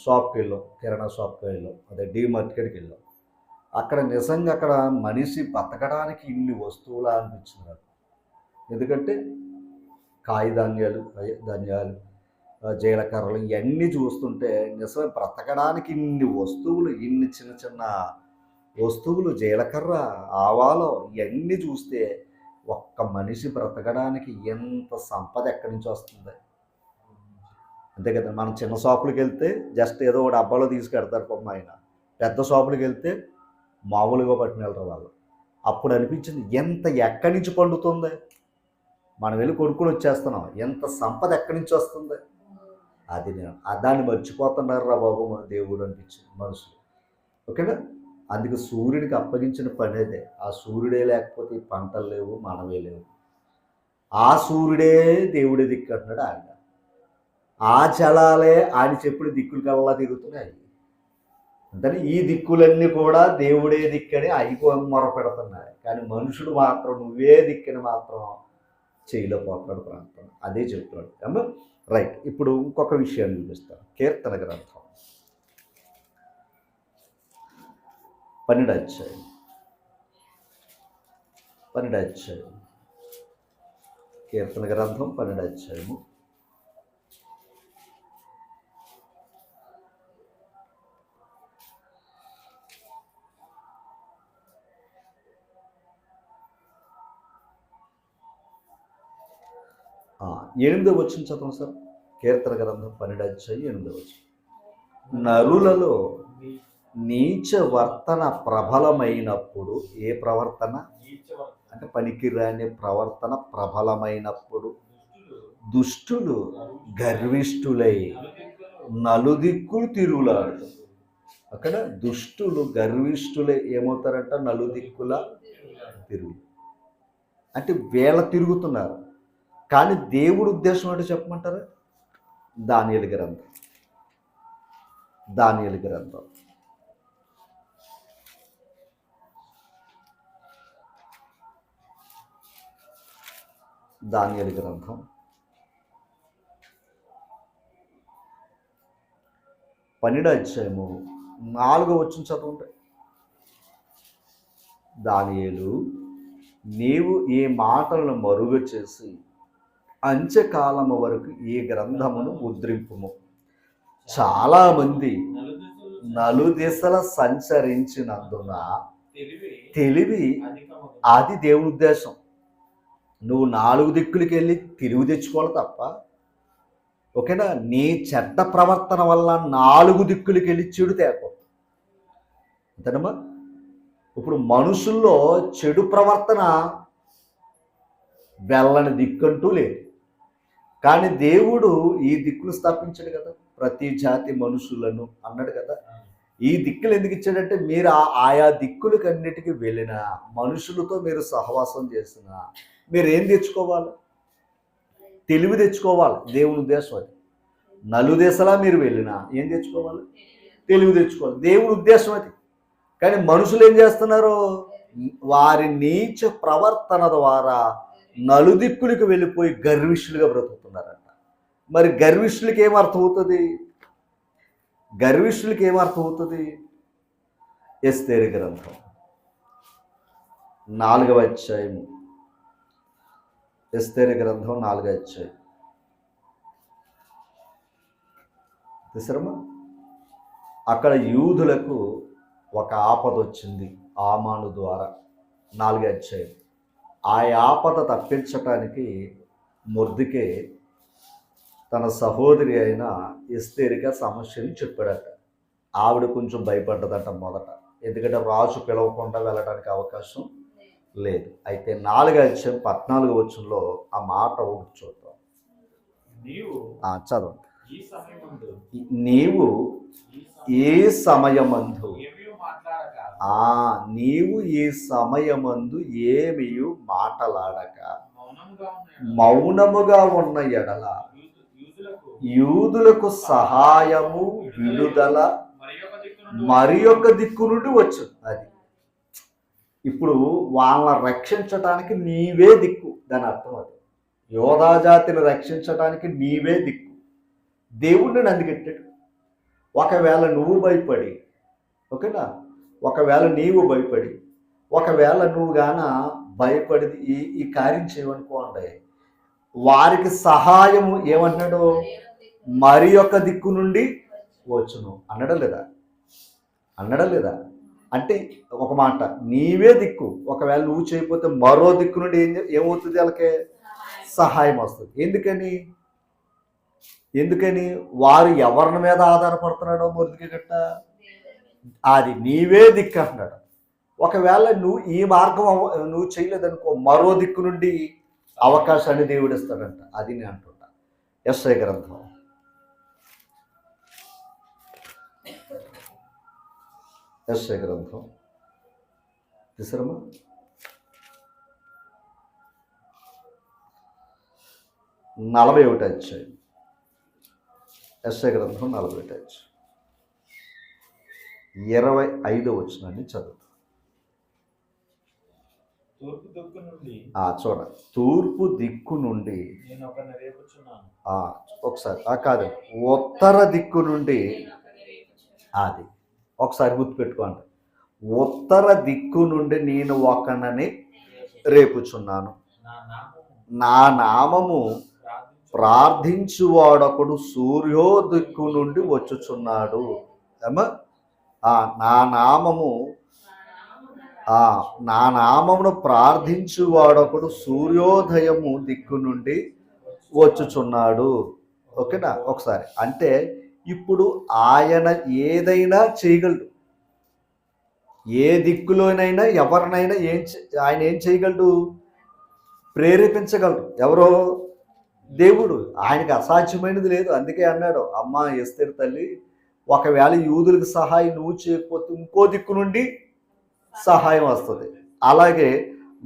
షాప్కి వెళ్ళాం, కిరాణా షాప్కి వెళ్ళాం, అదే డీమార్ట్కి వెళ్ళాం. అక్కడ నిజంగా అక్కడ మనిషి బతకడానికి ఇన్ని వస్తువులు అనిపించింది నాకు. ఎందుకంటే ధాన్యాలు, జీలకర్రలు ఇవన్నీ చూస్తుంటే నిజమే బ్రతకడానికి ఇన్ని వస్తువులు, ఇన్ని చిన్న చిన్న వస్తువులు, జీలకర్ర, ఆవాలు ఇవన్నీ చూస్తే ఒక్క మనిషి బ్రతకడానికి ఎంత సంపద ఎక్కడి నుంచి వస్తుంది? అంతే కదా. మనం చిన్న షాపులకు వెళ్తే జస్ట్ ఏదో ఒక డబ్బాలో తీసుకెడతారు పాపం ఆయన. పెద్ద షాపులకు వెళ్తే మామూలుగా పట్టిన వెళ్ళరు వాళ్ళు. అప్పుడు అనిపించింది ఎంత ఎక్కడి నుంచి పండుతుంది? మనం వెళ్ళి కొనుక్కొని వచ్చేస్తున్నాం, ఎంత సంపద ఎక్కడి నుంచి వస్తుంది? అది నేను దాన్ని మర్చిపోతున్నారు రా బాబు మన దేవుడు అనిపించింది మనుషులు, ఓకేనా? అందుకే సూర్యుడికి అప్పగించిన పని అదే. ఆ సూర్యుడే లేకపోతే ఈ పంటలు లేవు, మనమే లేవు. ఆ సూర్యుడే దేవుడే దిక్కు అంటున్నాడు ఆయన. ఆ జలాలే ఆయన చెప్పుడు దిక్కులు కల్లా తిరుగుతున్నాయి, అంటే ఈ దిక్కులన్నీ కూడా దేవుడే దిక్కని అయిపో మొరపెడుతున్నాయి, కానీ మనుషుడు మాత్రం నువ్వే దిక్కని మాత్రం చేయలేకపోతున్నాడు ప్రాంతం. అదే చెప్తున్నాడు అమ్మ. రైట్, ఇప్పుడు ఇంకొక విషయాన్ని చూపిస్తాను. కీర్తన గ్రంథం 12వ అధ్యాయం. కీర్తన గ్రంథం 12వ అధ్యాయము. ఎనిమిదో వచ్చిన చదవండి సార్. కీర్తన గ్రంథం 12వ అధ్యాయం 8వ వచనం. నరులలో నీచ వర్తన ప్రబలమైనప్పుడు, ఏ ప్రవర్తన అంటే పనికిరాని ప్రవర్తన ప్రబలమైనప్పుడు, దుష్టులు గర్విష్ఠులై నలుదిక్కులు తిరుగులాడు. అక్కడ దుష్టులు గర్విష్ఠులై ఏమవుతారంట? నలుదిక్కుల తిరుగు. అంటే వేళ తిరుగుతున్నారు, కానీ దేవుడు ఉద్దేశం ఏంటో చెప్పమంటారా? దానియేలు గ్రంథం 12వ అధ్యాయము 4వ వచనం చదవండి. దానియేలు, నీవు ఈ మాటలను మరుగు చేసి అంత్యకాలము వరకు ఈ గ్రంథమును ముద్రింపుము. చాలామంది నలుదిశల సంచరించినందున తెలివి, అది దేవుని ఉద్దేశం. నువ్వు 4 దిక్కులకి వెళ్ళి తిరిగి తెచ్చుకోవాలి తప్ప, ఓకేనా, నీ చెడ్డ ప్రవర్తన వల్ల 4 దిక్కులకి వెళ్ళి చెడు తేకూడదు. అంతేనమ్మా. ఇప్పుడు మనుషుల్లో చెడు ప్రవర్తన వెళ్ళని దిక్కంటూ లేదు, కానీ దేవుడు ఈ దిక్కులు స్థాపించాడు కదా, ప్రతి జాతి మనుషులను అన్నాడు కదా. ఈ దిక్కులు ఎందుకు ఇచ్చాడంటే, మీరు ఆయా దిక్కులకన్నిటికీ వెళ్ళిన మనుషులతో మీరు సహవాసం చేసిన మీరు ఏం తెచ్చుకోవాలి? తెలివి తెచ్చుకోవాలి. దేవుని ఉద్దేశం అది. నలుదేశలా మీరు వెళ్ళినా ఏం తెచ్చుకోవాలి? తెలివి తెచ్చుకోవాలి. దేవుని ఉద్దేశం అది. కానీ మనుషులు ఏం చేస్తున్నారు? వారి నీచ ప్రవర్తన ద్వారా నలుదిక్కులకు వెళ్ళిపోయి గర్విష్ఠులుగా బ్రతుకుతున్నారంట. మరి గర్విష్ఠులకి ఏమర్థమవుతుంది? ఎస్తేరు గ్రంథం 4వ అధ్యాయం. ఎస్తేరు గ్రంథం 4వ అధ్యాయం. తీసరమ్మా. అక్కడ యూదులకు ఒక ఆపద వచ్చింది ఆమాను ద్వారా. 4వ అధ్యాయం. ఆ ఆపద తప్పించటానికి మొర్దెకై తన సహోదరి అయిన ఎస్తేరుగా సమస్యని చెప్పాడట. ఆవిడ కొంచెం భయపడ్డదట మొదట, ఎందుకంటే రాజు పిలవకుండా వెళ్ళడానికి అవకాశం లేదు. అయితే 4వ అధ్యాయం 14వ వచనంలో ఆ మాట ఒకటి చూద్దాం. చదవండి. నీవు ఈ సమయమందు ఏమీ మాటలాడక మౌనముగా ఉన్న ఎడల యూదులకు సహాయము, విడుదల మరి ఒక దిక్కు నుండి వచ్చు. అది ఇప్పుడు వాళ్ళని రక్షించటానికి నీవే దిక్కు, దాని అర్థం అది. యోధా జాతిని రక్షించటానికి నీవే దిక్కు. దేవుడిని అందుకెట్టాడు. ఒకవేళ నువ్వు భయపడి, ఓకేనా, ఒకవేళ నీవు భయపడి, ఒకవేళ నువ్వు గాన భయపడి ఈ కార్యం చేయమనుకోండి, వారికి సహాయము ఏమంటున్నాడు? మరి ఒక దిక్కు నుండి వచ్చును అన్నడం లేదా? అంటే ఒక మాట, నీవే దిక్కు. ఒకవేళ నువ్వు చేయకపోతే మరో దిక్కు నుండి ఏమవుతుంది? వాళ్ళకి సహాయం వస్తుంది. ఎందుకని వారు ఎవరి మీద ఆధారపడుతున్నాడో మొర్దెకై గట్ట, అది నీవే దిక్కు అంటున్నాడు. ఒకవేళ నువ్వు ఈ మార్గం నువ్వు చేయలేదనుకో, మరో దిక్కు నుండి అవకాశాన్ని దేవుడు ఇస్తాడంట. అది నేను అంటున్నా. యెషయా గ్రంథం 41వ అధ్యాయం. యెషయా గ్రంథం 41వ అధ్యాయం. 25వ వచనాన్ని చదువు. చూడండి, తూర్పు దిక్కు నుండి ఒకసారి కాదు, ఉత్తర దిక్కు నుండి, అది ఒకసారి గుర్తుపెట్టుకోండి. ఉత్తర దిక్కు నుండి నేను ఒకనని రేపుచున్నాను, నా నామము ప్రార్థించువాడొకడు సూర్యో దిక్కు నుండి వచ్చుచున్నాడు. నా నామమును ప్రార్థించువాడొకడు సూర్యోదయము దిక్కు నుండి వచ్చుచున్నాడు. ఓకేనా? ఒకసారి అంటే ఇప్పుడు ఆయన ఏదైనా చేయగలడు, ఏ దిక్కులోనైనా ఎవరినైనా ఆయన ఏం చేయగలడు? ప్రేరేపించగలడు. ఎవరో? దేవుడు. ఆయనకి అసాధ్యమైనది లేదు. అందుకే అన్నాడు, అమ్మ ఎస్తేరు తల్లి, ఒకవేళ యూదులకు సహాయం నువ్వు చేయకపోతే ఇంకో దిక్కు నుండి సహాయం వస్తుంది. అలాగే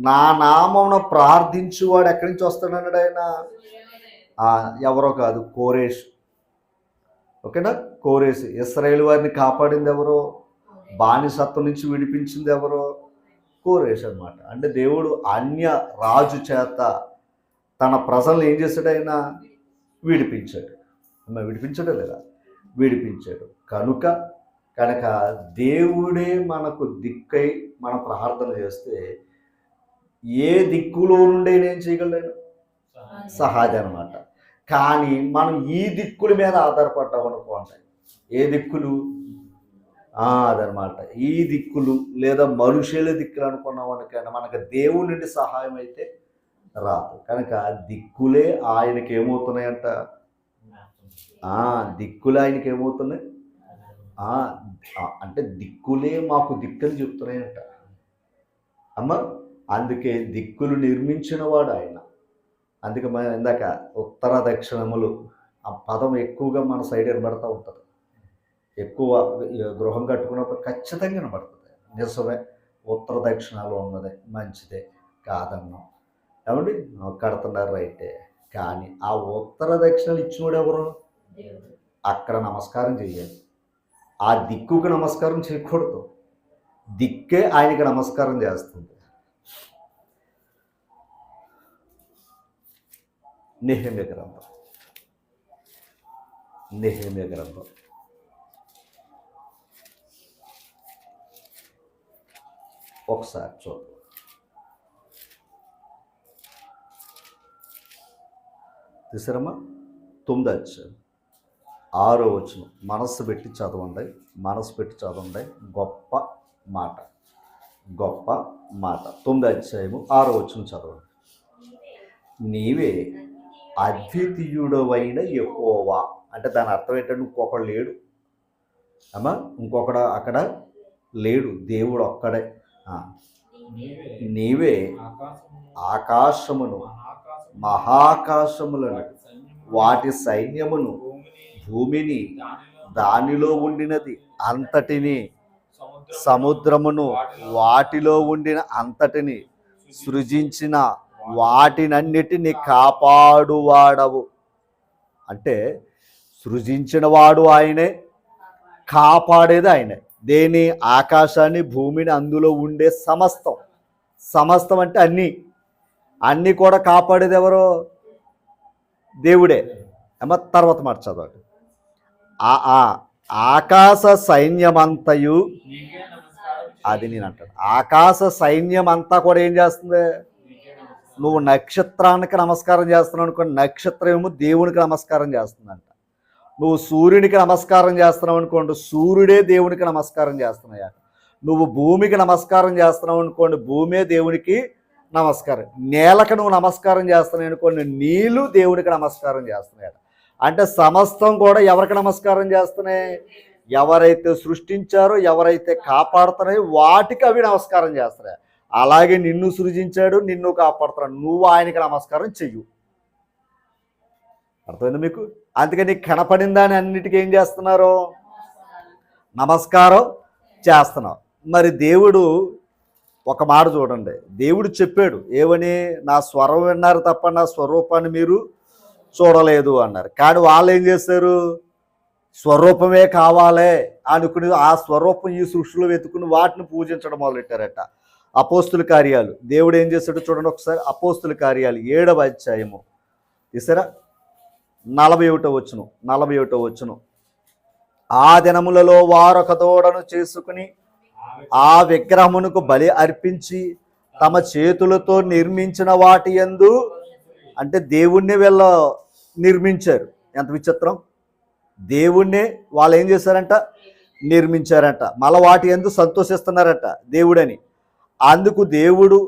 నా నామమున ప్రార్థించువాడు ఎక్కడి నుంచి వస్తాడన్నాడు ఆయన? ఎవరో కాదు, కోరేష్. ఓకేనా? కోరేష్. ఇశ్రాయేలు వారిని కాపాడింది ఎవరో? బానిసత్వం నుంచి విడిపించింది ఎవరో? కోరేష్ అన్నమాట. అంటే దేవుడు అన్య రాజు చేత తన ప్రజలను ఏం చేశాడు? ఆయన విడిపించాడు. విడిపించాడా లేదా? విడిపించాడు. కనుక దేవుడే మనకు దిక్కై మన ప్రార్థన చేస్తే ఏ దిక్కులో నుండి ఏం చేయగలడు? సహాయం అనమాట. కానీ మనం ఈ దిక్కుల మీద ఆధారపడ్డాం అనుకోండి. ఏ దిక్కులు? అదనమాట, ఈ దిక్కులు లేదా మనుషుల దిక్కులు అనుకున్నాం అనుకోండి, మనకు దేవుడి నుండి సహాయం అయితే రాదు. కనుక దిక్కులే ఆయనకి ఏమవుతున్నాయంట? దిక్కులే ఆయనకి ఏమవుతున్నాయి అంటే దిక్కులే మాకు దిక్కులు చెప్తున్నాయంట అమ్మ. అందుకే దిక్కులు నిర్మించిన వాడు ఆయన. అందుకే మనం ఇందాక ఉత్తర దక్షిణములు ఆ పదం ఎక్కువగా మన సైడ్ వినబడతా ఉంటుంది. ఎక్కువ గృహం కట్టుకున్నప్పుడు ఖచ్చితంగా వినబడుతుంది. నిజమే, ఉత్తర దక్షిణాలు ఉన్నదే మంచిదే, కాదన్నాం. ఏమండి? కడుతున్నారు రైటే. కానీ ఆ ఉత్తర దక్షిణాలు ఇచ్చినోడు ఎవరు? అక్కడ నమస్కారం చేయాలి. ఆ దిక్కుకు నమస్కారం చేయకూడదు. దిక్కే ఆయనకి నమస్కారం చేస్తుంది. నెహెమ్యా గ్రంథం ఒకసారి చూద్దాం. తీసారమ్మా? 9వ అధ్యాయం 6వ వచనం. మనస్సు పెట్టి చదవండి. గొప్ప మాట. 9వ అధ్యాయము 6వ వచనం చదవండి. నీవే అద్వితీయుడవైన యెహోవా. అంటే దాని అర్థం ఏంటంటే ఇంకొకడు లేడు అమ్మా, ఇంకొకడు అక్కడ లేడు, దేవుడు ఒక్కడే. నీవే ఆకాశమును మహాకాశములను వాటి సైన్యమును భూమిని దానిలో ఉండినది అంతటిని సముద్రమును వాటిలో ఉండిన అంతటిని సృజించిన వాటినన్నిటిని కాపాడువాడవు. అంటే సృజించిన వాడు ఆయనే, కాపాడేది ఆయనే. దేని? ఆకాశాన్ని, భూమిని, అందులో ఉండే సమస్తం అంటే అన్నీ కూడా కాపాడేది ఎవరో? దేవుడే. తర్వాత మాట చదవండి. ఆకాశ సైన్యమంతయు, అది నేను అంటాను, ఆకాశ సైన్యమంతా కూడా ఏం చేస్తుంది? నువ్వు నక్షత్రానికి నమస్కారం చేస్తున్నావు అనుకోండి, నక్షత్రం ఏమో దేవునికి నమస్కారం చేస్తుందంట. నువ్వు సూర్యునికి నమస్కారం చేస్తున్నావు అనుకోండి, సూర్యుడే దేవునికి నమస్కారం చేస్తున్నాయట. నువ్వు భూమికి నమస్కారం చేస్తున్నావు అనుకోండి, భూమే దేవునికి నమస్కారం. నేలకు నువ్వు నమస్కారం చేస్తున్నావు అనుకోండి, నీళ్ళు దేవునికి నమస్కారం చేస్తున్నాయట. అంటే సమస్తం కూడా ఎవరికి నమస్కారం చేస్తున్నాయి? ఎవరైతే సృష్టించారో, ఎవరైతే కాపాడుతున్నాయో వాటికి అవి నమస్కారం చేస్తున్నాయి. అలాగే నిన్ను సృజించాడు, నిన్ను కాపాడుతున్నాడు, నువ్వు ఆయనకి నమస్కారం చెయ్యు. అర్థమైంది మీకు? అందుకని కనపడిన దాని అన్నిటికీ ఏం చేస్తున్నారు? నమస్కారం చేస్తున్నావు. మరి దేవుడు ఒక మాట చూడండి, దేవుడు చెప్పాడు ఏమని? నా స్వరం విన్నారు తప్ప నా స్వరూపాన్ని మీరు చూడలేదు అన్నారు. కానీ వాళ్ళు ఏం చేస్తారు? స్వరూపమే కావాలి అనుకుని ఆ స్వరూపం ఈ సృష్టిలో వెతుకుని వాటిని పూజించడం మొదలెట్టారట. అపోస్తుల కార్యాలు దేవుడు ఏం చేశాడో చూడండి ఒకసారి. అపోస్తుల కార్యాలు 7వ అధ్యాయము తీసారా, 41వ వచనం. ఆ దినములలో వారొక దూడను చేసుకుని ఆ విగ్రహమునకు బలి అర్పించి తమ చేతులతో నిర్మించిన వాటి యందు, అంటే దేవుణ్ణి వీళ్ళ నిర్మించారు. ఎంత విచిత్రం! దేవుణ్ణి వాళ్ళు ఏం చేశారంట, నిర్మించారంట. మళ్ళీ వాటి యందు సంతోషిస్తున్నారట దేవుడని. అందుకు దేవుడు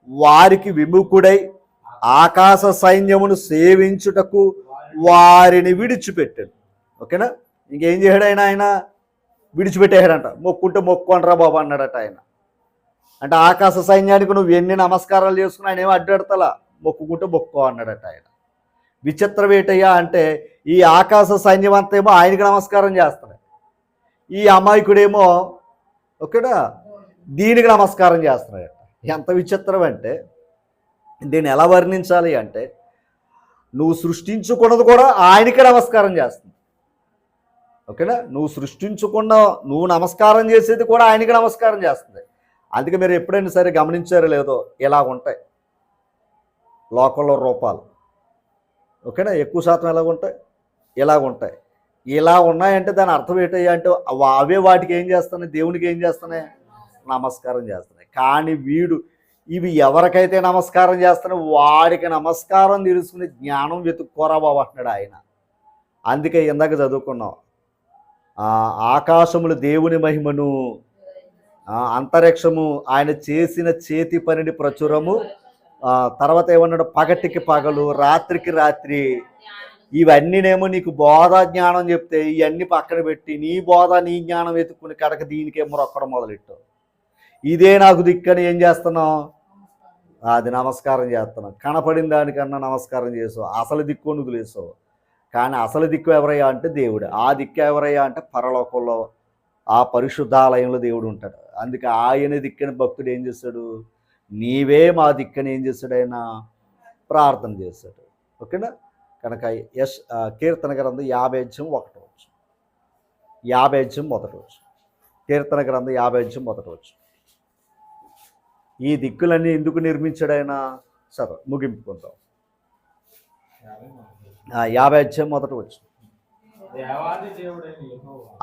వారికి విముఖుడై ఆకాశ సైన్యమును సేవించుటకు వారిని విడిచిపెట్టాడు. ఓకేనా? ఇంకేం చేశాడు ఆయన విడిచిపెట్టేశాడంట. మొక్కుంటే మొక్కోనరా బాబు అన్నాడట ఆయన. అంటే ఆకాశ సైన్యానికి నువ్వు ఎన్ని నమస్కారాలు చేసుకుని ఆయన ఏమో అడ్డాడతలా, మొక్కుకుంటే మొక్కో అన్నాడట ఆయన. విచిత్రం ఏంటయ్యా అంటే ఈ ఆకాశ సైన్యం అంతా ఏమో ఆయనకి నమస్కారం చేస్తాడు, ఈ అమాయకుడేమో ఓకేనా దీనికి నమస్కారం చేస్తున్నాడట. ఎంత విచిత్రం అంటే దీన్ని ఎలా వర్ణించాలి అంటే నువ్వు సృష్టించుకున్నది కూడా ఆయనకే నమస్కారం చేస్తుంది. ఓకేనా? నువ్వు సృష్టించుకున్న నువ్వు నమస్కారం చేసేది కూడా ఆయనకి నమస్కారం చేస్తుంది. అందుకే మీరు ఎప్పుడైనా సరే గమనించారో లేదో, ఇలా ఉంటాయి లోకంలో రూపాలు. ఓకేనా? ఎక్కువ శాతం ఎలాగుంటాయి, ఇలాగుంటాయి. ఇలా ఉన్నాయంటే దాని అర్థం ఏంటయ్యా అంటే అవే వాటికి ఏం చేస్తున్నాయి, దేవునికి ఏం చేస్తున్నాయి, నమస్కారం చేస్తున్నాయి. కానీ వీడు ఇవి ఎవరికైతే నమస్కారం చేస్తున్నాయో వాడికి నమస్కారం తెలుసుకునే జ్ఞానం వెతుక్కోరా బాబు అంటున్నాడు ఆయన. అందుకే ఇందాక చదువుకున్నాం, ఆకాశములు దేవుని మహిమను, అంతరిక్షము ఆయన చేసిన చేతి పనిని ప్రచురము, తర్వాత ఏమన్నాడు, పగటికి పగలు రాత్రికి రాత్రి. ఇవన్నీనేమో నీకు బోధ జ్ఞానం చెప్తే ఇవన్నీ పక్కన పెట్టి నీ బోధ నీ జ్ఞానం వెతుక్కుని కడక దీనికేమో రొక్కడం మొదలెట్టు. ఇదే నాకు దిక్కని ఏం చేస్తున్నావు, అది నమస్కారం చేస్తున్నావు. కనపడిన దానికన్నా నమస్కారం చేసావు, అసలు దిక్కు నుదిలేసావు. కానీ అసలు దిక్కు ఎవరయ్యా అంటే దేవుడు. ఆ దిక్కు ఎవరయ్యా అంటే పరలోకంలో ఆ పరిశుద్ధాలయంలో దేవుడు ఉంటాడు. అందుకే ఆయన దిక్కని భక్తుడు ఏం చేస్తాడు, నీవే మా దిక్కని ఏం చేస్తాడు, ఆయన ప్రార్థన చేస్తాడు. ఓకేనా? కనుక కీర్తన గ్రంథం 50:1 50:1 కీర్తన గ్రంథం 50:1. ఈ దిక్కులన్నీ ఎందుకు నిర్మించాడు ఆయన? సరే ముగింపుకుంటాం. 50:1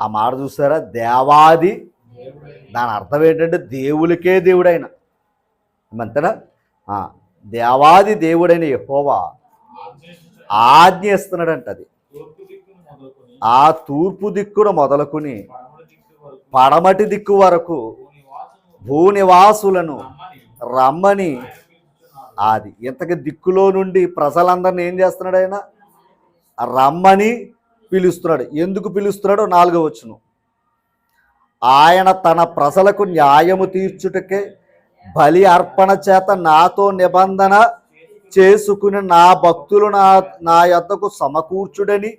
ఆ మాట చూస్తారా, దేవాది. దాని అర్థం ఏంటంటే దేవులకే దేవుడైన, అంతేనా? దేవాది దేవుడైన యెహోవా ఆజ్ఞ ఇస్తున్నాడంట. అది ఆ తూర్పు దిక్కును మొదలుకొని పడమటి దిక్కు వరకు భూనివాసులను రమ్మని. అది ఇంతకి దిక్కులో నుండి ప్రజలందరినీ ఏం చేస్తున్నాడు ఆయన, రమ్మని పిలుస్తున్నాడు. ఎందుకు పిలుస్తున్నాడో 4వ వచనం. ఆయన తన ప్రజలకు న్యాయము తీర్చుటకే బలి అర్పణ చేత నాతో నిబంధన చేసుకుని నా భక్తులు నా యొద్దకు సమకూర్చుడని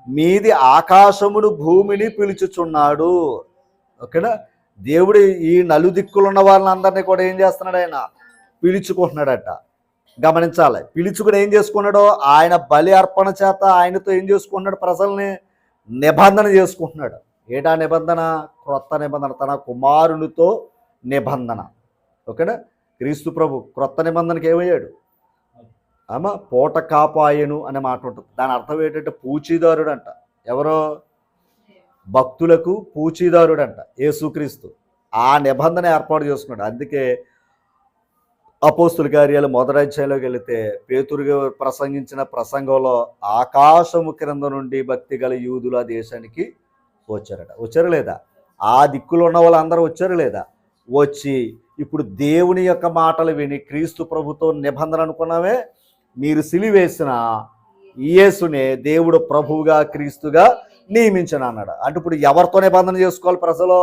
మీది ఆకాశమును భూమిని పిలుచుచున్నాడు. ఓకేనా? దేవుడు ఈ నలుదిక్కులున్న వాళ్ళందరినీ కూడా ఏం చేస్తున్నాడు, ఆయన పిలుచుకుంటున్నాడట. గమనించాలి. పిలుచుకుని ఏం చేసుకున్నాడో ఆయన బలి అర్పణ చేత ఆయనతో ఏం చేసుకుంటున్నాడు, ప్రజల్ని నిబంధన చేసుకుంటున్నాడు. ఏటా నిబంధన? క్రొత్త నిబంధన, తన కుమారునితో నిబంధన. ఓకేనా? క్రీస్తు ప్రభు క్రొత్త నిబంధనకి ఏమయ్యాడు, పూట కాపాయను అనే మాట ఉంటుంది. దాని అర్థం ఏంటంటే పూచీదారుడు అంట. ఎవరో భక్తులకు పూచీదారుడు అంట యేసుక్రీస్తు. ఆ నిబంధన ఏర్పాటు చేసుకున్నాడు. అందుకే అపోస్తుల కార్యాలు 1వ అధ్యాయంలోకి వెళితే పేతురు ప్రసంగించిన ప్రసంగంలో ఆకాశము క్రింద నుండి భక్తి గల యూదులు ఆ దేశానికి వచ్చారట. వచ్చారు లేదా? ఆ దిక్కులో ఉన్న వాళ్ళందరూ వచ్చారు లేదా? వచ్చి ఇప్పుడు దేవుని యొక్క మాటలు విని క్రీస్తు ప్రభుతో నిబంధన అనుకున్నామే, మీరు సిలువేసిన యేసునే దేవుడు ప్రభువుగా క్రీస్తుగా నియమించను అన్నాడు. అంటే ఇప్పుడు ఎవరితో నిబంధన చేసుకోవాలి? ప్రజలు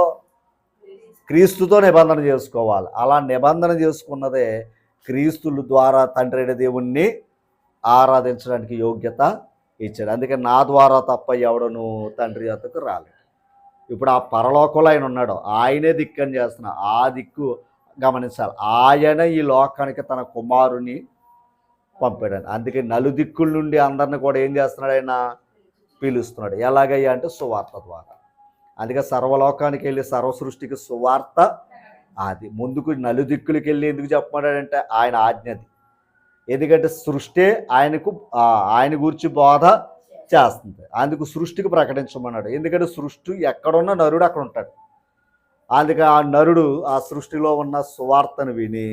క్రీస్తుతో నిబంధన చేసుకోవాలి. అలా నిబంధన చేసుకున్నదే క్రీస్తుల ద్వారా తండ్రి అయిన దేవుణ్ణి ఆరాధించడానికి యోగ్యత ఇచ్చాడు. అందుకే నా ద్వారా తప్ప ఎవడను తండ్రి యొద్దకు రాలేదు. ఇప్పుడు ఆ పరలోకంలో ఆయన ఉన్నాడు, ఆయనే దిక్కని చేస్తున్నా. ఆ దిక్కు గమనించాలి. ఆయన ఈ లోకానికి తన కుమారుని పంపాడు. అందుకే నలుదిక్కుల నుండి అందరిని కూడా ఏం చేస్తున్నాడు, ఆయన పిలుస్తున్నాడు. ఎలాగయ్యా అంటే సువార్త ద్వారా. అందుకే సర్వలోకానికి వెళ్ళి సర్వ సృష్టికి సువార్త అది. ముందుకు నలుదిక్కులకి వెళ్ళి ఎందుకు చెప్పమన్నాడంటే ఆయన ఆజ్ఞది. ఎందుకంటే సృష్టి ఆయనకు ఆయన గురించి బోధ చేస్తుంది. అందుకు సృష్టికి ప్రకటించమన్నాడు. ఎందుకంటే సృష్టి ఎక్కడున్న నరుడు అక్కడ ఉంటాడు. అందుకే ఆ నరుడు ఆ సృష్టిలో ఉన్న సువార్తను విని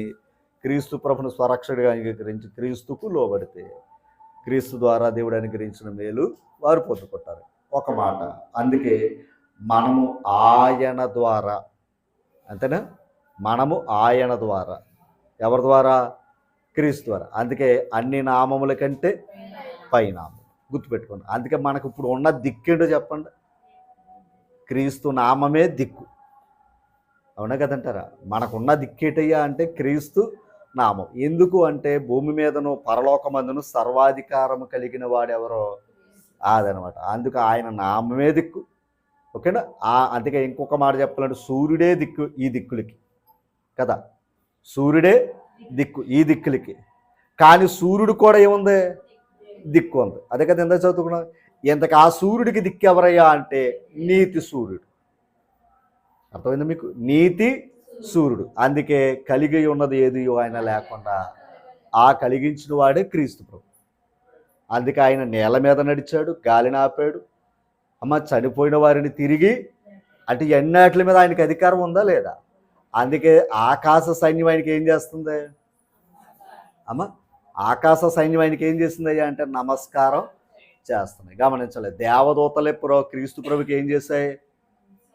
క్రీస్తు ప్రభును స్వరక్షకుడిగా అంగీకరించి క్రీస్తుకు లోబడితే క్రీస్తు ద్వారా దేవుడు అనుగ్రహించిన మేలు వారు పొందుకుంటారు. ఒక మాట. అందుకే మనము ఆయన ద్వారా, అంతేనా, మనము ఆయన ద్వారా, ఎవరి ద్వారా? క్రీస్తు ద్వారా. అందుకే అన్ని నామముల కంటే పైనామం. గుర్తుపెట్టుకోండి. అందుకే మనకు ఇప్పుడు ఉన్న దిక్కేంటో చెప్పండి. క్రీస్తు నామమే దిక్కు. అవునా కదంటారా? మనకున్న దిక్కేటయ్యా అంటే క్రీస్తు నామం. ఎందుకు అంటే భూమి మీదను పరలోకమందును సర్వాధికారము కలిగిన వాడెవరో అదనమాట. అందుకు ఆయన నామమే దిక్కు. ఓకేనా? అందుకే ఇంకొక మాట చెప్పాలంటే సూర్యుడే దిక్కు ఈ దిక్కులకి కదా. సూర్యుడే దిక్కు ఈ దిక్కులకి. కానీ సూర్యుడు కూడా ఏముంది? దిక్కు ఉంది. అదే కదా ఎంత చదువుకున్నాం. ఇంతకు ఆ సూర్యుడికి దిక్కు ఎవరయ్యా అంటే నీతి సూర్యుడు. అర్థమైంది మీకు? నీతి సూర్యుడు. అందుకే కలిగి ఉన్నది ఏది ఆయన లేకుండా ఆ కలిగించిన వాడే క్రీస్తు ప్రభు. అందుకే ఆయన నేల మీద నడిచాడు, గాలిని ఆపాడు. చనిపోయిన వారిని తిరిగి అంటే ఎన్నాట్ల మీద ఆయనకి అధికారం ఉందా లేదా? అందుకే ఆకాశ సైన్యం ఆయనకి ఏం చేస్తుంది? ఆకాశ సైన్యం ఆయనకి ఏం చేసిందయ్యా అంటే నమస్కారం చేస్తున్నాయి. గమనించలేదు. దేవదూతలే క్రీస్తు ప్రభుకి ఏం చేశాయి?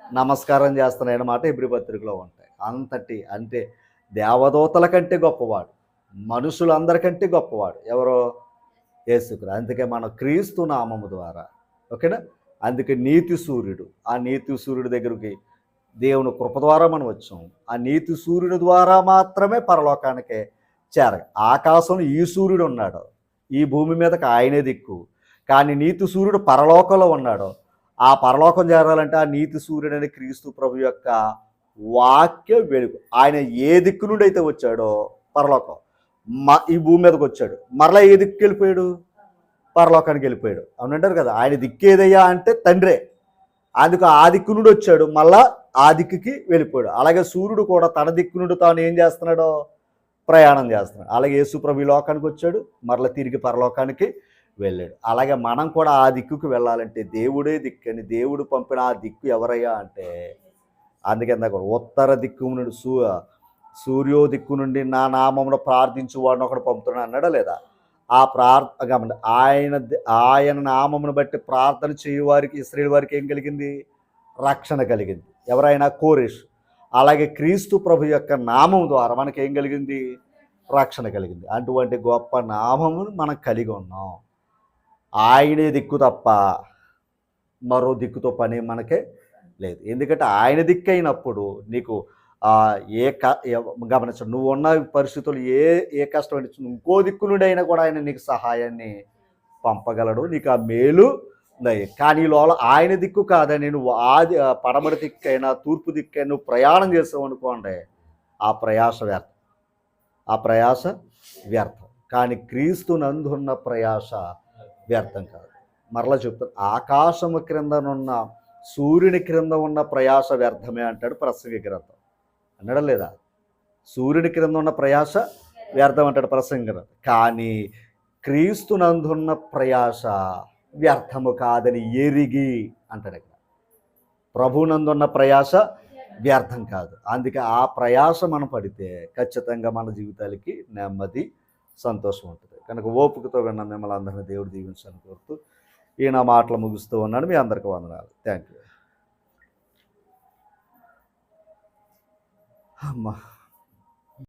నమస్కారం చేస్తున్నాయి అన్నమాట హెబ్రీ పత్రికలో ఉంటాయి. అంతటి అంటే దేవదూతల కంటే గొప్పవాడు, మనుషులందరికంటే గొప్పవాడు ఎవరో? యేసుక్రీస్తు. అందుకే మన క్రీస్తు నామము ద్వారా, ఓకేనా? అందుకే నీతి సూర్యుడు. ఆ నీతి సూర్యుడి దగ్గరికి దేవుని కృప ద్వారా మనం వచ్చాం. ఆ నీతి సూర్యుడి ద్వారా మాత్రమే పరలోకానికే చేరగ. ఆకాశంలో ఈ సూర్యుడు ఉన్నాడు, ఈ భూమి మీదకి ఆయనే దిక్కు. కానీ నీతి సూర్యుడు పరలోకంలో ఉన్నాడు. ఆ పరలోకం చేరాలంటే ఆ నీతి సూర్యుడు అనే క్రీస్తు ప్రభు యొక్క వాక్య వెలుగు. ఆయన ఏ దిక్కు నుండి అయితే వచ్చాడో పరలోకం, ఈ భూమి మీదకి వచ్చాడు. మరలా ఏ దిక్కు వెళ్ళిపోయాడు? పరలోకానికి వెళ్ళిపోయాడు. అవునంటారు కదా. ఆయన దిక్కు ఏదయ్యా అంటే తండ్రే. అందుకు ఆ దిక్కు నుండి వచ్చాడు, మళ్ళా ఆ దిక్కుకి వెళ్ళిపోయాడు. అలాగే సూర్యుడు కూడా తన దిక్కు నుండి తాను ఏం చేస్తున్నాడో ప్రయాణం చేస్తున్నాడు. అలాగే యేసు ప్రభు ఈ లోకానికి వచ్చాడు, మరలా తిరిగి పరలోకానికి వెళ్ళాడు. అలాగే మనం కూడా ఆ దిక్కుకు వెళ్ళాలంటే దేవుడే దిక్కు అని దేవుడు పంపిన ఆ దిక్కు ఎవరయ్యా అంటే అందుకే ఉత్తర దిక్కు నుండి సూర్యో దిక్కు నుండి నా నామమును ప్రార్థించు వాడిని ఒకడు పంపుతున్నాడు అన్నాడా లేదా? ఆ ప్రార్థన ఆయన నామమును బట్టి ప్రార్థన చేయువారికి ఇశ్రాయేలు వారికి ఏం కలిగింది? రక్షణ కలిగింది. ఎవరైనా కోరేష్. అలాగే క్రీస్తు ప్రభు యొక్క నామం ద్వారా మనకి ఏం కలిగింది? రక్షణ కలిగింది. అటువంటి గొప్ప నామమును మనం కలిగి ఉన్నాం. ఆయనే దిక్కు తప్ప మరో దిక్కుతో పని మనకే లేదు. ఎందుకంటే ఆయన దిక్కు అయినప్పుడు నీకు గమనించు, నువ్వు ఉన్న పరిస్థితులు ఏ కష్టం అంటే ఇంకో దిక్కు నుండి అయినా కూడా ఆయన నీకు సహాయాన్ని పంపగలడు, నీకు ఆ మేలు. కానీ లోపల ఆయన దిక్కు కాదని నువ్వు పడమటి దిక్కైనా తూర్పు దిక్కైనా నువ్వు ప్రయాణం చేసావు అనుకోండి, ఆ ప్రయాస వ్యర్థం. కానీ క్రీస్తు నందున్న ప్రయాస వ్యర్థం కాదు. మరలా చెప్తాను, ఆకాశము క్రిందనున్న సూర్యుని క్రింద ఉన్న ప్రయాస వ్యర్థమే అంటాడు ప్రసంగి గ్రంథం. అన్నాడా లేదా? సూర్యుని క్రింద ఉన్న ప్రయాస వ్యర్థం అంటాడు ప్రసంగి గ్రంథం. కానీ క్రీస్తు నందున్న ప్రయాస వ్యర్థము కాదని ఎరిగి అంటాడు ఇక్కడ. ప్రభునందున్న ప్రయాస వ్యర్థం కాదు. అందుకే ఆ ప్రయాస మనం పడితే ఖచ్చితంగా మన జీవితాలకి నెమ్మది, సంతోషం ఉంటుంది. కనుక ఓపికతో విన్న మిమ్మల్ని అందరినీ దేవుడు దీవించాలని కోరుతూ ఈ నా మాటలు ముగిస్తూ ఉన్నాడు. మీ అందరికీ వందనాలు. Thank you. అమ్మా.